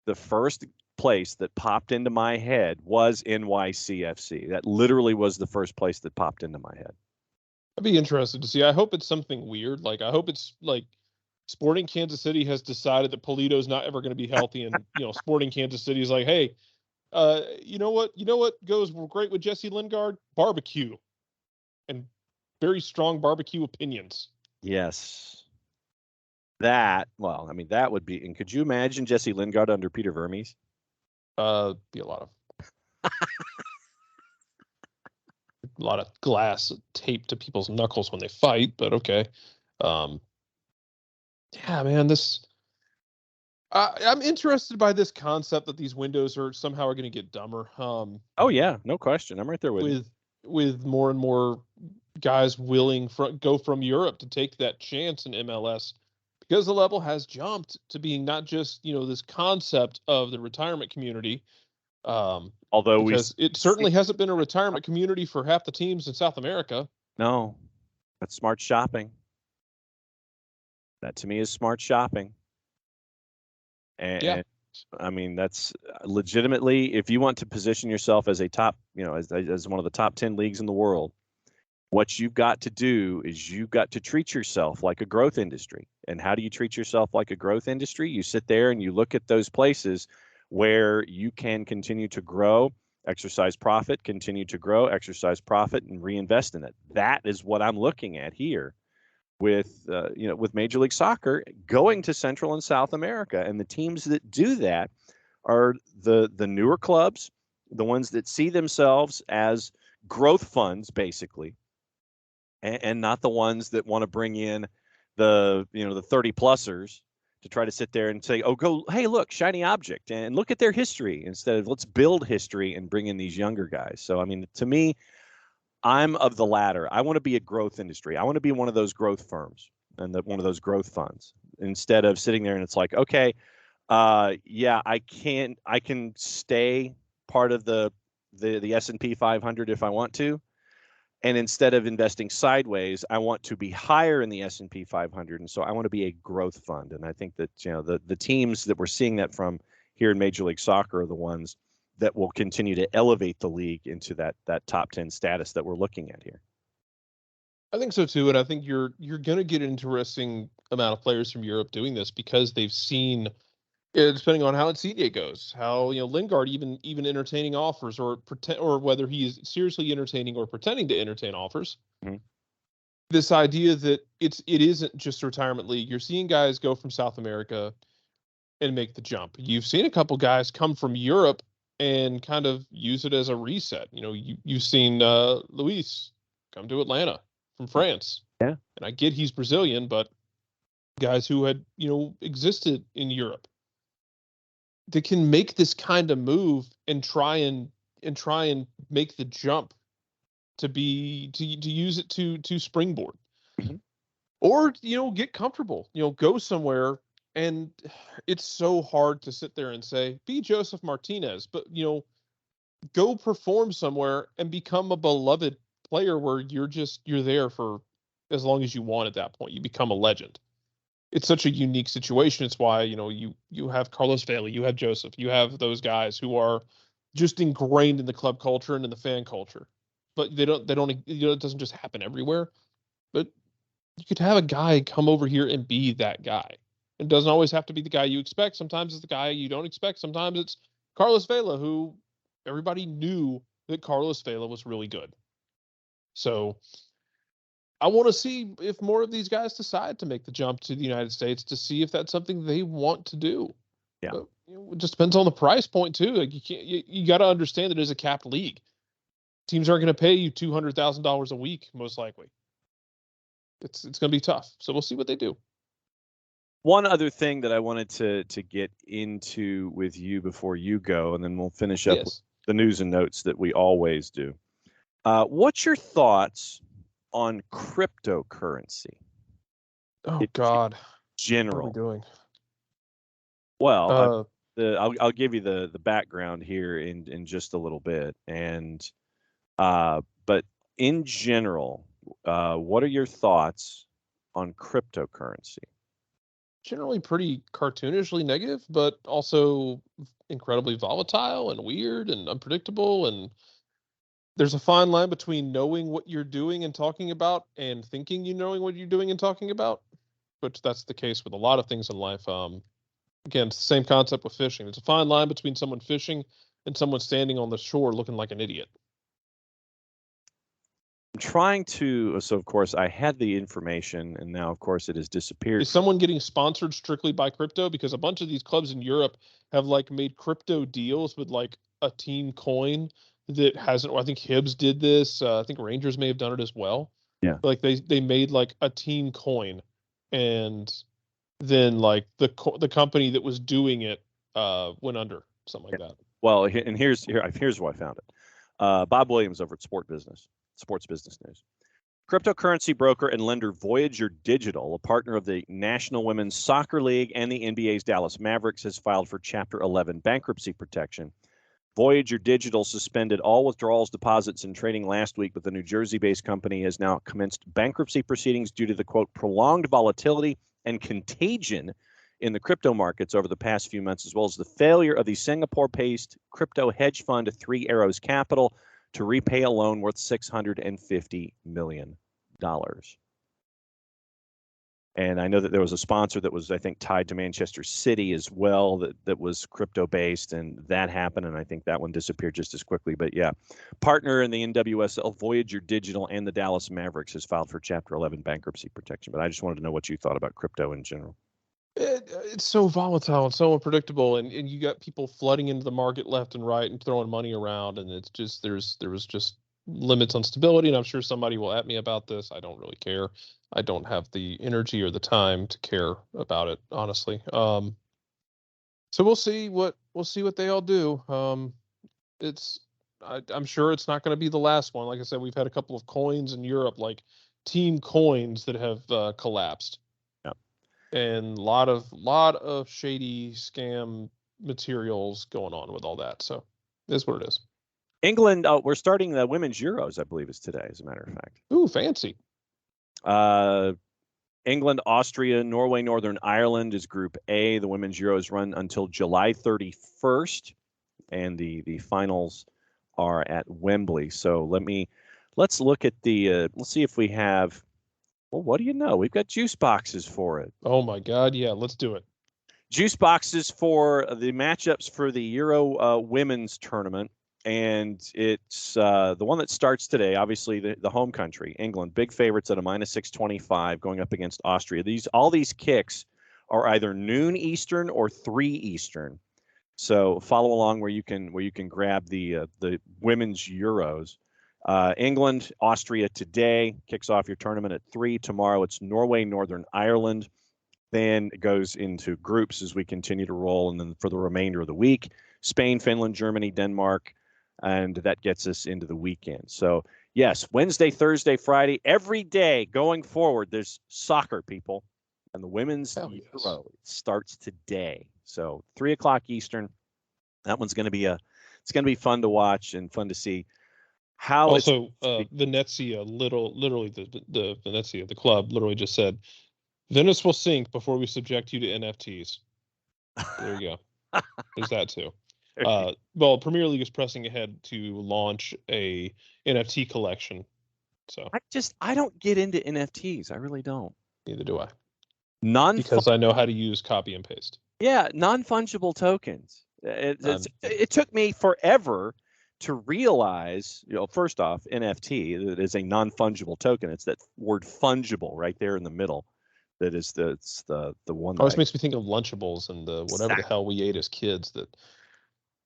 S1: the first place that popped into my head was NYCFC. That literally was the first place that popped into my head.
S2: I'd be interested to see. I hope it's something weird. Like, I hope it's like Sporting Kansas City has decided that Polito's not ever going to be healthy, and Sporting Kansas City is like, hey, you know what goes great with Jesse Lingard? Barbecue. And very strong barbecue opinions.
S1: Yes. That would be. And could you imagine Jesse Lingard under Peter Vermes?
S2: Be a lot of glass taped to people's knuckles when they fight, but okay. Yeah, man, I'm interested by this concept that these windows are somehow going to get dumber.
S1: Oh yeah, no question. I'm right there with you.
S2: With more and more guys willing go from Europe to take that chance in MLS, because the level has jumped to being not just this concept of the retirement community.
S1: Although
S2: because it certainly hasn't been a retirement community for half the teams in South America.
S1: No, that's smart shopping. That to me is smart shopping. And I mean, that's legitimately, if you want to position yourself as a top, as one of the top 10 leagues in the world, what you've got to do is you've got to treat yourself like a growth industry. And how do you treat yourself like a growth industry? You sit there and you look at those places where you can continue to grow, exercise profit, continue to grow, exercise profit, and reinvest in it. That is what I'm looking at here with Major League Soccer going to Central and South America. And the teams that do that are the newer clubs, the ones that see themselves as growth funds, basically, and not the ones that want to bring in the 30-plussers to try to sit there and say, hey, look, shiny object, and look at their history, instead of let's build history and bring in these younger guys. So, I mean, to me, I'm of the latter. I want to be a growth industry. I want to be one of those growth firms and one of those growth funds, instead of sitting there and it's like, okay, I can stay part of the S&P 500 if I want to. And instead of investing sideways, I want to be higher in the S&P 500. And so I want to be a growth fund. And I think that, the teams that we're seeing that from here in Major League Soccer are the ones that will continue to elevate the league into that top 10 status that we're looking at here.
S2: I think so too. And I think you're going to get an interesting amount of players from Europe doing this, because they've seen, depending on how Insigne goes, how Lingard even entertaining offers, or whether he is seriously entertaining or pretending to entertain offers.
S1: Mm-hmm.
S2: This idea that it isn't just a retirement league. You're seeing guys go from South America and make the jump. You've seen a couple guys come from Europe and kind of use it as a reset. You've seen Luis come to Atlanta from France.
S1: Yeah,
S2: and I get he's Brazilian, but guys who had existed in Europe, they can make this kind of move and try and make the jump to use it to springboard.
S1: mm-hmm.
S2: Or get comfortable, go somewhere. And it's so hard to sit there and say be Joseph Martinez, but go perform somewhere and become a beloved player where you're there for as long as you want. At that point, you become a legend. It's such a unique situation. It's why, you have Carlos Vela, you have Joseph, you have those guys who are just ingrained in the club culture and in the fan culture. But they don't, it doesn't just happen everywhere. But you could have a guy come over here and be that guy. It doesn't always have to be the guy you expect. Sometimes it's the guy you don't expect. Sometimes it's Carlos Vela, who everybody knew that Carlos Vela was really good. So I want to see if more of these guys decide to make the jump to the United States, to see if that's something they want to do.
S1: Yeah.
S2: But, it just depends on the price point too. Like you got to understand that it is a capped league. Teams aren't going to pay you $200,000 a week, most likely. It's going to be tough. So we'll see what they do.
S1: One other thing that I wanted to get into with you before you go, and then we'll finish up with the news and notes that we always do. What's your thoughts on cryptocurrency?
S2: Oh God!
S1: General.
S2: What are we doing?
S1: Well, I'll give you the background here in just a little bit, and but in general, what are your thoughts on cryptocurrency?
S2: Generally pretty cartoonishly negative, but also incredibly volatile and weird and unpredictable. And there's a fine line between knowing what you're doing and talking about and thinking knowing what you're doing and talking about, which that's the case with a lot of things in life. Again, it's the same concept with fishing. There's a fine line between someone fishing and someone standing on the shore looking like an idiot.
S1: trying to. So, of course, I had the information, and now, of course, it has disappeared.
S2: Is someone getting sponsored strictly by crypto? Because a bunch of these clubs in Europe have like made crypto deals with like a team coin that hasn't. I think Hibs did this. I think Rangers may have done it as well.
S1: Yeah.
S2: Like they made like a team coin, and then like the company that was doing it went under, something like that.
S1: Well, and here's where I found it. Bob Williams over at Sports Business News. Cryptocurrency broker and lender Voyager Digital, a partner of the National Women's Soccer League and the NBA's Dallas Mavericks, has filed for Chapter 11 bankruptcy protection. Voyager Digital suspended all withdrawals, deposits, and trading last week, but the New Jersey-based company has now commenced bankruptcy proceedings due to the, quote, prolonged volatility and contagion in the crypto markets over the past few months, as well as the failure of the Singapore-based crypto hedge fund Three Arrows Capital to repay a loan worth $650 million. And I know that there was a sponsor that was, I think, tied to Manchester City as well that was crypto-based, and that happened, and I think that one disappeared just as quickly. But, yeah, partner in the NWSL, Voyager Digital, and the Dallas Mavericks has filed for Chapter 11 bankruptcy protection. But I just wanted to know what you thought about crypto in general.
S2: It's so volatile and so unpredictable, and you got people flooding into the market left and right and throwing money around, and it's just there was just limits on stability. And I'm sure somebody will at me about this. I don't really care. I don't have the energy or the time to care about it, honestly. So we'll see what they all do. I'm sure it's not going to be the last one. Like I said, we've had a couple of coins in Europe, like team coins, that have collapsed. And a lot of shady scam materials going on with all that. So that's what it is.
S1: England, we're starting the Women's Euros, I believe, is today, as a matter of fact.
S2: Ooh, fancy.
S1: England, Austria, Norway, Northern Ireland is Group A. The Women's Euros run until July 31st, and the finals are at Wembley. So let's look at let's see if we have. Well, what do you know? We've got juice boxes for it.
S2: Oh, my God. Yeah, let's do it.
S1: Juice boxes for the matchups for the Euro women's tournament. And it's the one that starts today, obviously the home country, England, big favorites at a -625 going up against Austria. All these kicks are either noon Eastern or 3 Eastern. So follow along where you can grab the women's Euros. England, Austria today kicks off your tournament at 3. Tomorrow it's Norway, Northern Ireland. Then it goes into groups as we continue to roll. And then for the remainder of the week, Spain, Finland, Germany, Denmark, and that gets us into the weekend. So, yes, Wednesday, Thursday, Friday, every day going forward, there's soccer, people. And the women's Euro starts today. So 3 o'clock Eastern. That one's going to be it's going to be fun to watch and fun to see. How
S2: also, Venezia, literally the Venezia, the club, literally just said, Venice will sink before we subject you to NFTs. There you go. There's that too. Well, Premier League is pressing ahead to launch a NFT collection. So
S1: I don't get into NFTs. I really don't.
S2: Neither do I.
S1: Because
S2: I know how to use copy and paste.
S1: Yeah, non-fungible tokens. It took me forever to realize, first off, NFT is a non-fungible token. It's that word fungible right there in the middle. That is the one.
S2: Always makes me think of Lunchables and whatever the hell we ate as kids. That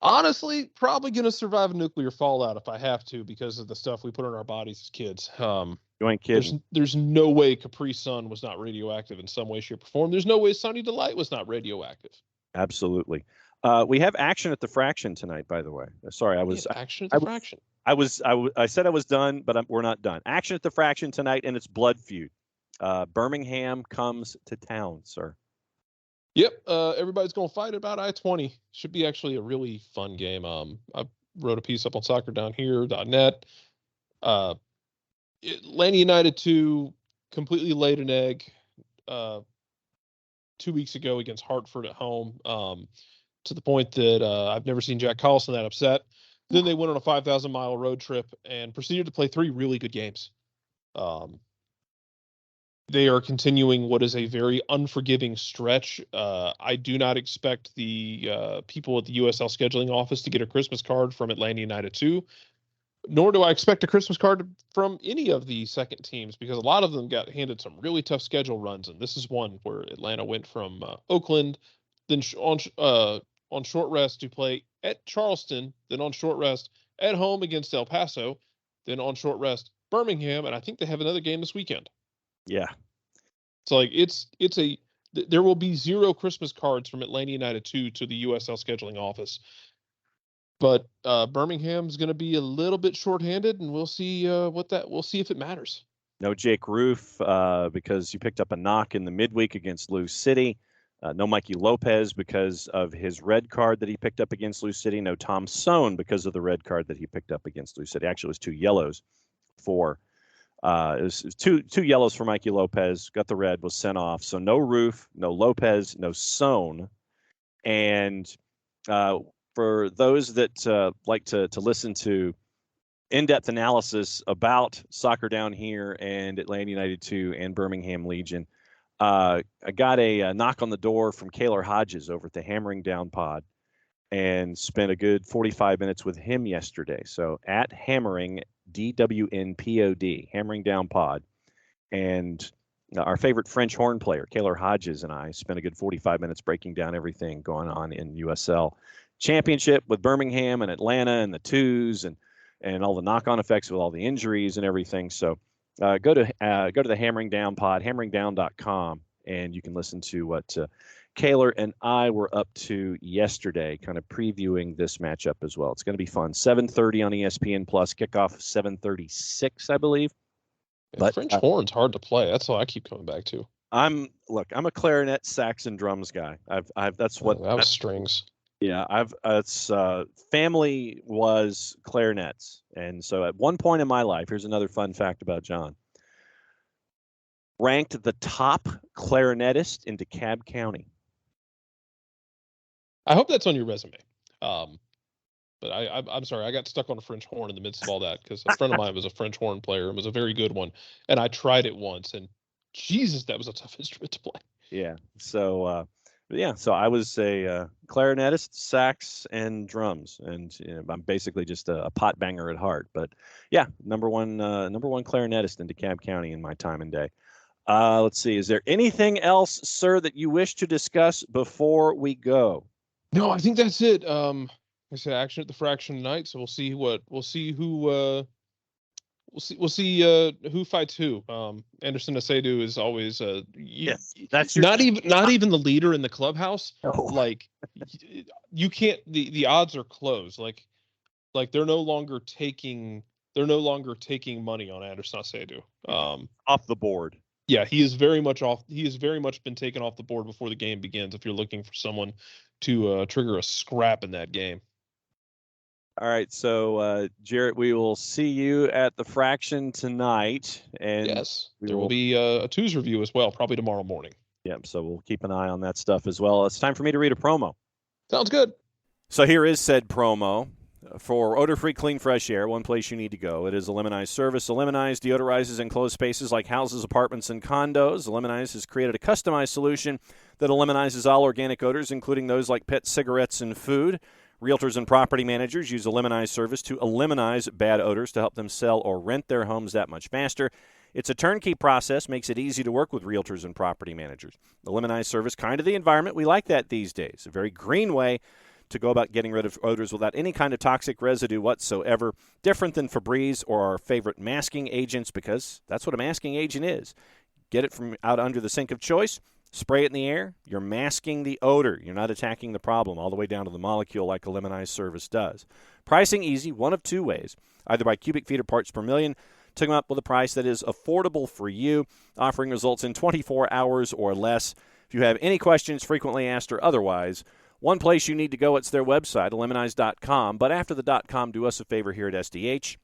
S2: honestly probably going to survive a nuclear fallout if I have to, because of the stuff we put in our bodies as kids.
S1: You ain't kidding.
S2: There's no way Capri Sun was not radioactive in some way, shape, or form. There's no way Sunny Delight was not radioactive.
S1: Absolutely. We have action at the Fraction tonight, by the way. Sorry,
S2: action at the Fraction.
S1: I said I was done, but we're not done. Action at the Fraction tonight, and it's blood feud. Birmingham comes to town, sir.
S2: Yep. Everybody's going to fight about I-20. Should be actually a really fun game. I wrote a piece up on soccerdownhere.net. Atlanta United 2 completely laid an egg 2 weeks ago against Hartford at home, to the point that I've never seen Jack Collison that upset. Then they went on a 5,000-mile road trip and proceeded to play 3 really good games. They are continuing what is a very unforgiving stretch. I do not expect the people at the USL scheduling office to get a Christmas card from Atlanta United 2. Nor do I expect a Christmas card from any of the second teams, because a lot of them got handed some really tough schedule runs, and this is one where Atlanta went from Oakland, then on short rest to play at Charleston, then on short rest at home against El Paso, then on short rest Birmingham, and I think they have another game this weekend.
S1: Yeah.
S2: So like there will be 0 Christmas cards from Atlanta United 2 to the USL scheduling office. But Birmingham's going to be a little bit shorthanded, and we'll see we'll see if it matters.
S1: No Jake Roof because you picked up a knock in the midweek against Lou City. No Mikey Lopez because of his red card that he picked up against Lou City. No Tom Sohn because of the red card that he picked up against Lou City. Actually, it was 2 yellows for it was two yellows for Mikey Lopez. Got the red, was sent off. So no Roof, no Lopez, no Sohn. And for those that like to listen to in-depth analysis about soccer down here and Atlanta United 2 and Birmingham Legion, I got a knock on the door from Kaylor Hodges over at the Hammering Down Pod and spent a good 45 minutes with him yesterday. So at Hammering, DWNPOD, Hammering Down Pod. And our favorite French horn player, Kaylor Hodges, and I spent a good 45 minutes breaking down everything going on in USL Championship with Birmingham and Atlanta and the twos and all the knock-on effects with all the injuries and everything. So go to the Hammering Down Pod, hammeringdown.com, and you can listen to what Kaylor and I were up to yesterday, kind of previewing this matchup as well. It's going to be fun. 7:30 on ESPN Plus, kickoff 7:36, I believe.
S2: But French horn's hard to play. That's all I keep coming back to.
S1: I'm a clarinet, sax, and drums guy. That's what
S2: that was strings.
S1: Yeah, it's family was clarinets, and so at one point in my life, here's another fun fact about John. Ranked the top clarinetist in DeKalb County.
S2: I hope that's on your resume. But I'm sorry, I got stuck on a French horn in the midst of all that because a friend of mine was a French horn player and was a very good one, and I tried it once, and Jesus, that was a tough instrument to play.
S1: Yeah, so. So I was a clarinetist, sax, and drums, and I'm basically just a pot banger at heart. But yeah, number one clarinetist in DeKalb County in my time and day. Let's see. Is there anything else, sir, that you wish to discuss before we go?
S2: No, I think that's it. I said action at the Fraction tonight, so we'll see who fights who. Anderson Asadu is always
S1: yes, that's
S2: not even the leader in the clubhouse.
S1: Oh.
S2: Like you can't. The odds are closed. Like they're no longer taking money on Anderson Asadu.
S1: Off the board.
S2: Yeah, he is very much off. He has very much been taken off the board before the game begins. If you're looking for someone to trigger a scrap in that game.
S1: All right, so Jarrett, we will see you at the Fraction tonight, and
S2: yes, there will be a Twos review as well, probably tomorrow morning.
S1: Yep, so we'll keep an eye on that stuff as well. It's time for me to read a promo.
S2: Sounds good.
S1: So here is said promo. For odor-free, clean, fresh air, one place you need to go. It is Eliminize service. Eliminize deodorizes enclosed spaces like houses, apartments, and condos. Eliminize has created a customized solution that eliminizes all organic odors, including those like pet cigarettes and food. Realtors and property managers use Eliminize service to eliminate bad odors to help them sell or rent their homes that much faster. It's a turnkey process, makes it easy to work with realtors and property managers. Eliminize service, kind of the environment. We like that these days. A very green way to go about getting rid of odors without any kind of toxic residue whatsoever. Different than Febreze or our favorite masking agents, because that's what a masking agent is. Get it from out under the sink of choice. Spray it in the air, you're masking the odor. You're not attacking the problem all the way down to the molecule like Eliminize service does. Pricing easy, one of two ways, either by cubic feet or parts per million, to come up with a price that is affordable for you, offering results in 24 hours or less. If you have any questions, frequently asked or otherwise, one place you need to go, it's their website, eliminize.com. But after the .com, do us a favor here at SDH.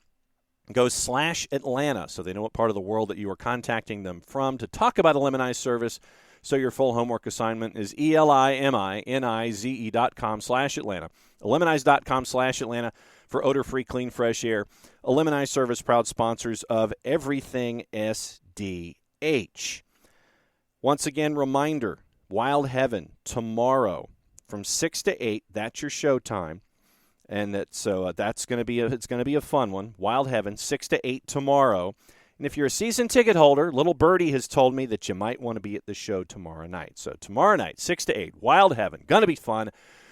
S1: Go /Atlanta so they know what part of the world that you are contacting them from to talk about Eliminize service. So your full homework assignment is ELIMINIZE.com/Atlanta. Eliminize.com/Atlanta for odor-free, clean, fresh air. Eliminize service, proud sponsors of Everything SDH. Once again, reminder, Wild Heaven, tomorrow from 6 to 8, that's your showtime. And that's going to be a fun one. Wild Heaven, 6 to 8 tomorrow. And if you're a season ticket holder, Little Birdie has told me that you might want to be at the show tomorrow night. So tomorrow night, 6 to 8, Wild Heaven. Going to be fun,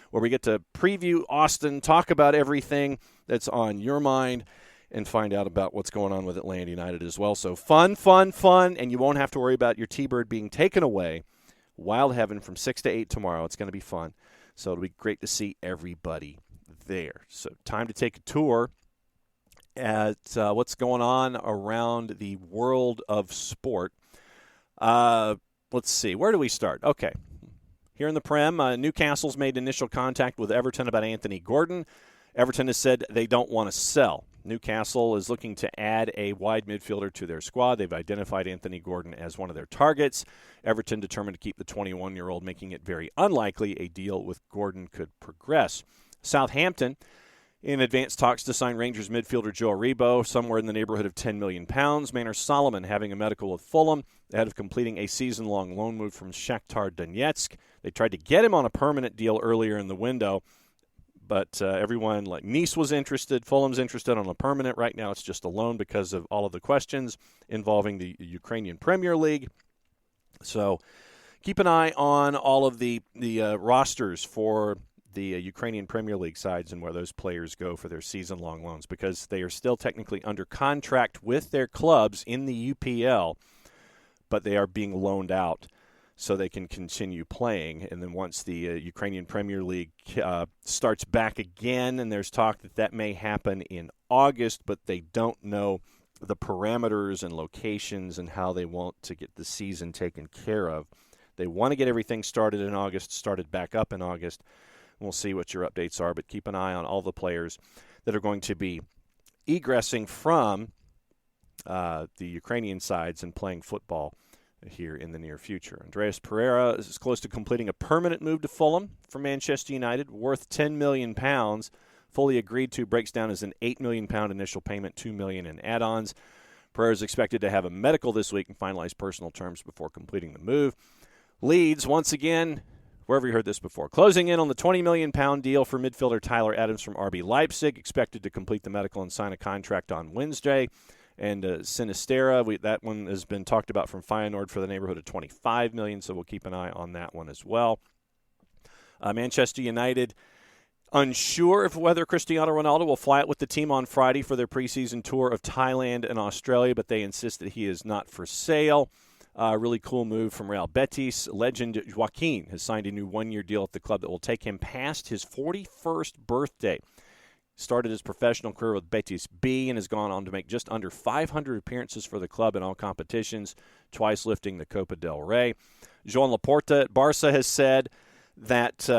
S1: where we get to preview Austin, talk about everything that's on your mind, and find out about what's going on with Atlanta United as well. So fun, and you won't have to worry about your T-Bird being taken away. Wild Heaven from 6 to 8 tomorrow. It's going to be fun. So it'll be great to see everybody there. So time to take a tour at what's going on around the world of sport. Let's see. Where do we start? Okay. Here in the Prem, Newcastle's made initial contact with Everton about Anthony Gordon. Everton has said they don't want to sell. Newcastle is looking to add a wide midfielder to their squad. They've identified Anthony Gordon as one of their targets. Everton determined to keep the 21-year-old, making it very unlikely a deal with Gordon could progress. Southampton in advanced talks to sign Rangers midfielder Joe Aribo, somewhere in the neighborhood of £10 million. Manor Solomon having a medical with Fulham ahead of completing a season-long loan move from Shakhtar Donetsk. They tried to get him on a permanent deal earlier in the window, but everyone like Nice was interested. Fulham's interested on a permanent. Right now it's just a loan because of all of the questions involving the Ukrainian Premier League. So keep an eye on all of the rosters for the Ukrainian Premier League sides and where those players go for their season-long loans, because they are still technically under contract with their clubs in the UPL, but they are being loaned out so they can continue playing. And then once the Ukrainian Premier League starts back again, and there's talk that may happen in August, but they don't know the parameters and locations and how they want to get the season taken care of. They want to get everything started in August, started back up in August. We'll see what your updates are, but keep an eye on all the players that are going to be egressing from the Ukrainian sides and playing football here in the near future. Andreas Pereira is close to completing a permanent move to Fulham from Manchester United, worth £10 million, fully agreed to, breaks down as an £8 million initial payment, $2 million in add-ons. Pereira is expected to have a medical this week and finalize personal terms before completing the move. Leeds, once again, wherever you heard this before, closing in on the £20 million deal for midfielder Tyler Adams from RB Leipzig, expected to complete the medical and sign a contract on Wednesday. And Sinistera, that one has been talked about from Feyenoord for the neighborhood of $25 million, so we'll keep an eye on that one as well. Manchester United, unsure of whether Cristiano Ronaldo will fly out with the team on Friday for their preseason tour of Thailand and Australia, but they insist that he is not for sale. Really cool move from Real Betis. Legend Joaquin has signed a new one-year deal at the club that will take him past his 41st birthday. Started his professional career with Betis B and has gone on to make just under 500 appearances for the club in all competitions, twice lifting the Copa del Rey. Joan Laporta at Barca has said that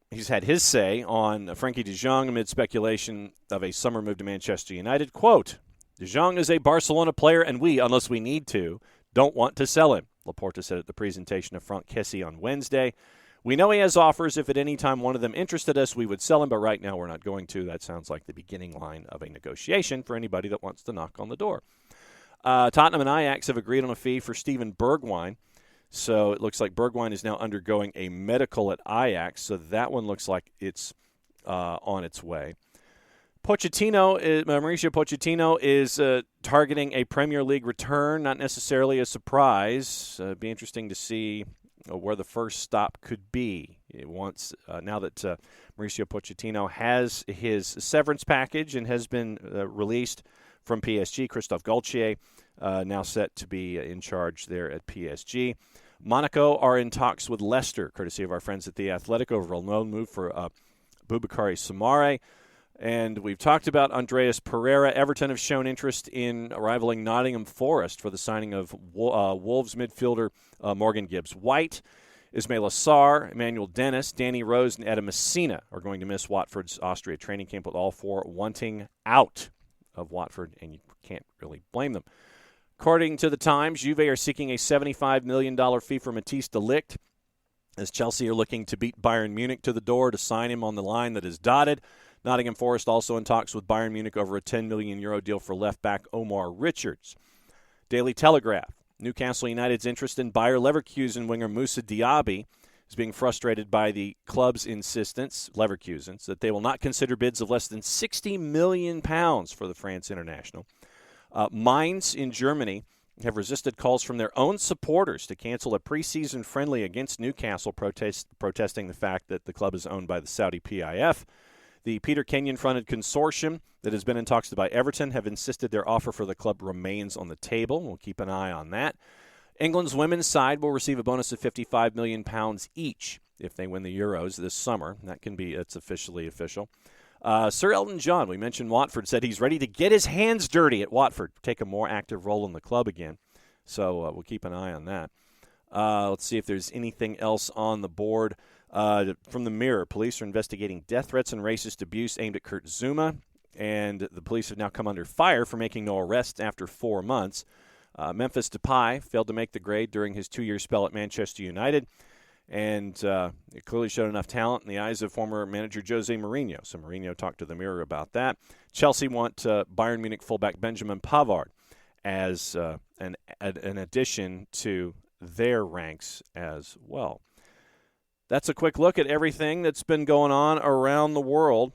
S1: he's had his say on Frenkie de Jong amid speculation of a summer move to Manchester United. Quote, "De Jong is a Barcelona player, and we, unless we need to, don't want to sell him," Laporta said at the presentation of Franck Kessie on Wednesday. "We know he has offers. If at any time one of them interested us, we would sell him, but right now we're not going to." That sounds like the beginning line of a negotiation for anybody that wants to knock on the door. Tottenham and Ajax have agreed on a fee for Steven Bergwijn. So it looks like Bergwijn is now undergoing a medical at Ajax, so that one looks like it's on its way. Mauricio Pochettino is targeting a Premier League return, not necessarily a surprise. It'd be interesting to see where the first stop could be. Now that Mauricio Pochettino has his severance package and has been released from PSG, Christophe Gaultier now set to be in charge there at PSG. Monaco are in talks with Leicester, courtesy of our friends at The Athletic, over a loan move for Boubakary Soumaré. And we've talked about Andreas Pereira. Everton have shown interest in rivaling Nottingham Forest for the signing of Wolves midfielder Morgan Gibbs-White. Ismail Assar, Emmanuel Dennis, Danny Rose, and Adam Messina are going to miss Watford's Austria training camp, with all four wanting out of Watford, and you can't really blame them. According to the Times, Juve are seeking a $75 million fee for Matthijs de Ligt, as Chelsea are looking to beat Bayern Munich to the door to sign him on the line that is dotted. Nottingham Forest also in talks with Bayern Munich over a €10 million deal for left-back Omar Richards. Daily Telegraph. Newcastle United's interest in Bayer Leverkusen winger Moussa Diaby is being frustrated by the club's insistence, Leverkusen's, that they will not consider bids of less than £60 million for the France international. Mainz in Germany have resisted calls from their own supporters to cancel a preseason friendly against Newcastle, protesting the fact that the club is owned by the Saudi PIF. The Peter Kenyon-fronted consortium that has been in talks by Everton have insisted their offer for the club remains on the table. We'll keep an eye on that. England's women's side will receive a bonus of £55 million each if they win the Euros this summer. It's officially official. Sir Elton John, we mentioned Watford, said he's ready to get his hands dirty at Watford, take a more active role in the club again. So we'll keep an eye on that. Let's see if there's anything else on the board. From the Mirror, police are investigating death threats and racist abuse aimed at Kurt Zuma, and the police have now come under fire for making no arrests after 4 months. Memphis Depay failed to make the grade during his 2-year spell at Manchester United, and it clearly showed enough talent in the eyes of former manager Jose Mourinho. So Mourinho talked to the Mirror about that. Chelsea want Bayern Munich fullback Benjamin Pavard as an addition to their ranks as well. That's a quick look at everything that's been going on around the world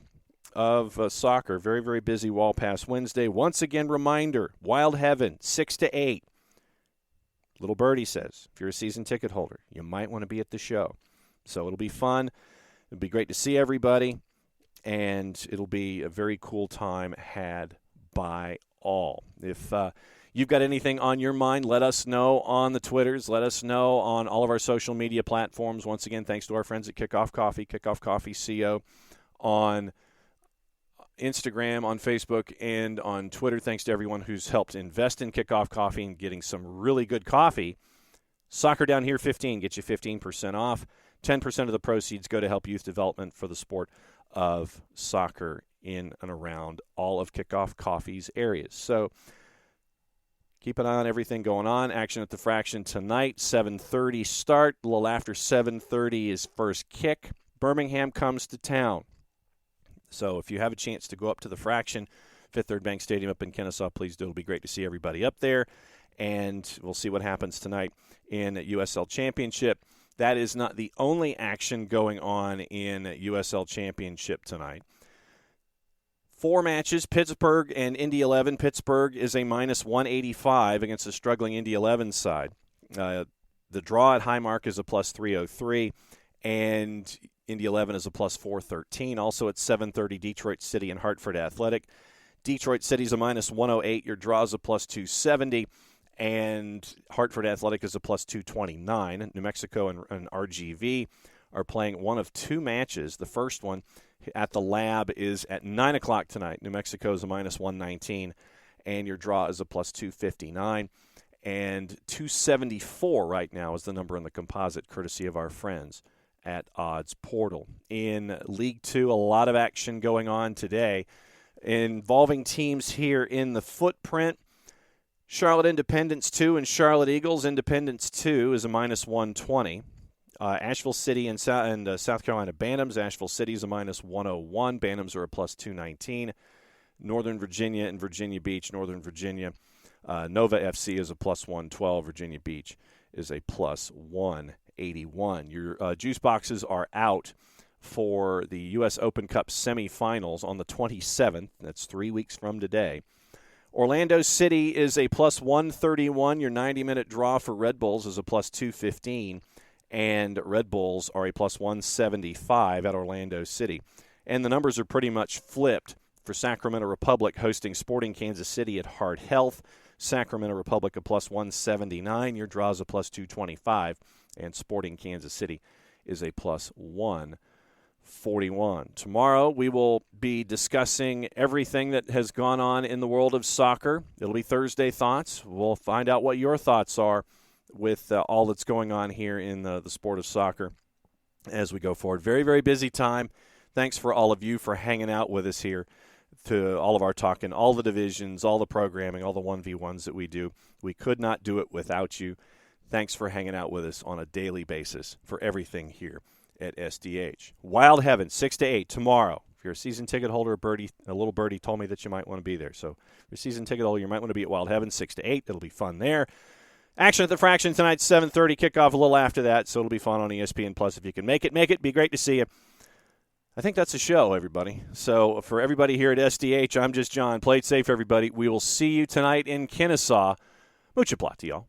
S1: of soccer. Very, very busy Wall Pass Wednesday. Once again, reminder, Wild Heaven, 6 to 8. Little Birdie says, if you're a season ticket holder, you might want to be at the show. So it'll be fun. It'll be great to see everybody, and it'll be a very cool time had by all. If you've got anything on your mind, let us know on the Twitters. Let us know on all of our social media platforms. Once again, thanks to our friends at Kickoff Coffee, Kickoff Coffee CO on Instagram, on Facebook, and on Twitter. Thanks to everyone who's helped invest in Kickoff Coffee and getting some really good coffee. Soccer Down Here 15 gets you 15% off. 10% of the proceeds go to help youth development for the sport of soccer in and around all of Kickoff Coffee's areas. So keep an eye on everything going on. Action at the Fraction tonight, 7:30 start. A little after 7:30 is first kick. Birmingham comes to town. So if you have a chance to go up to the Fraction, Fifth Third Bank Stadium up in Kennesaw, please do. It'll be great to see everybody up there. And we'll see what happens tonight in USL Championship. That is not the only action going on in USL Championship tonight. 4 matches, Pittsburgh and Indy 11. Pittsburgh is a minus 185 against the struggling Indy 11 side. The draw at Highmark is a plus 303, and Indy 11 is a plus 413. Also at 7:30, Detroit City and Hartford Athletic. Detroit City's a minus 108. Your draw is a plus 270, and Hartford Athletic is a plus 229. New Mexico and RGV are playing one of 2 matches. The first one at the Lab is at 9 o'clock tonight. New Mexico is a minus 119, and your draw is a plus 259. And 274 right now is the number in the composite, courtesy of our friends at Odds Portal. In League Two, a lot of action going on today involving teams here in the footprint. Charlotte Independence 2 and Charlotte Eagles. Independence 2 is a minus 120. Asheville City and South Carolina Bantams. Asheville City is a minus 101. Bantams are a plus 219. Northern Virginia and Virginia Beach. Northern Virginia. Nova FC is a plus 112. Virginia Beach is a plus 181. Your juice boxes are out for the U.S. Open Cup semifinals on the 27th. That's 3 weeks from today. Orlando City is a plus 131. Your 90-minute draw for Red Bulls is a plus 215. And Red Bulls are a plus 175 at Orlando City. And the numbers are pretty much flipped for Sacramento Republic hosting Sporting Kansas City at Hard Health. Sacramento Republic a plus 179. Your draw is a plus 225. And Sporting Kansas City is a plus 141. Tomorrow we will be discussing everything that has gone on in the world of soccer. It'll be Thursday Thoughts. We'll find out what your thoughts are with all that's going on here in the sport of soccer as we go forward. Very, very busy time. Thanks for all of you for hanging out with us here to all of our talking, all the divisions, all the programming, all the 1v1s that we do. We could not do it without you. Thanks for hanging out with us on a daily basis for everything here at SDH. Wild Heaven, 6 to 8 tomorrow. If you're a season ticket holder, a little birdie told me that you might want to be there. So if you're a season ticket holder, you might want to be at Wild Heaven, 6 to 8. It'll be fun there.
S3: Action at the Fraction tonight, 7:30, kickoff a little after that, so it'll be fun on ESPN Plus if you can make it. Make it. Be great to see you. I think that's a show, everybody. So for everybody here at SDH, I'm just John. Play it safe, everybody. We will see you tonight in Kennesaw. Mucha plata, y'all.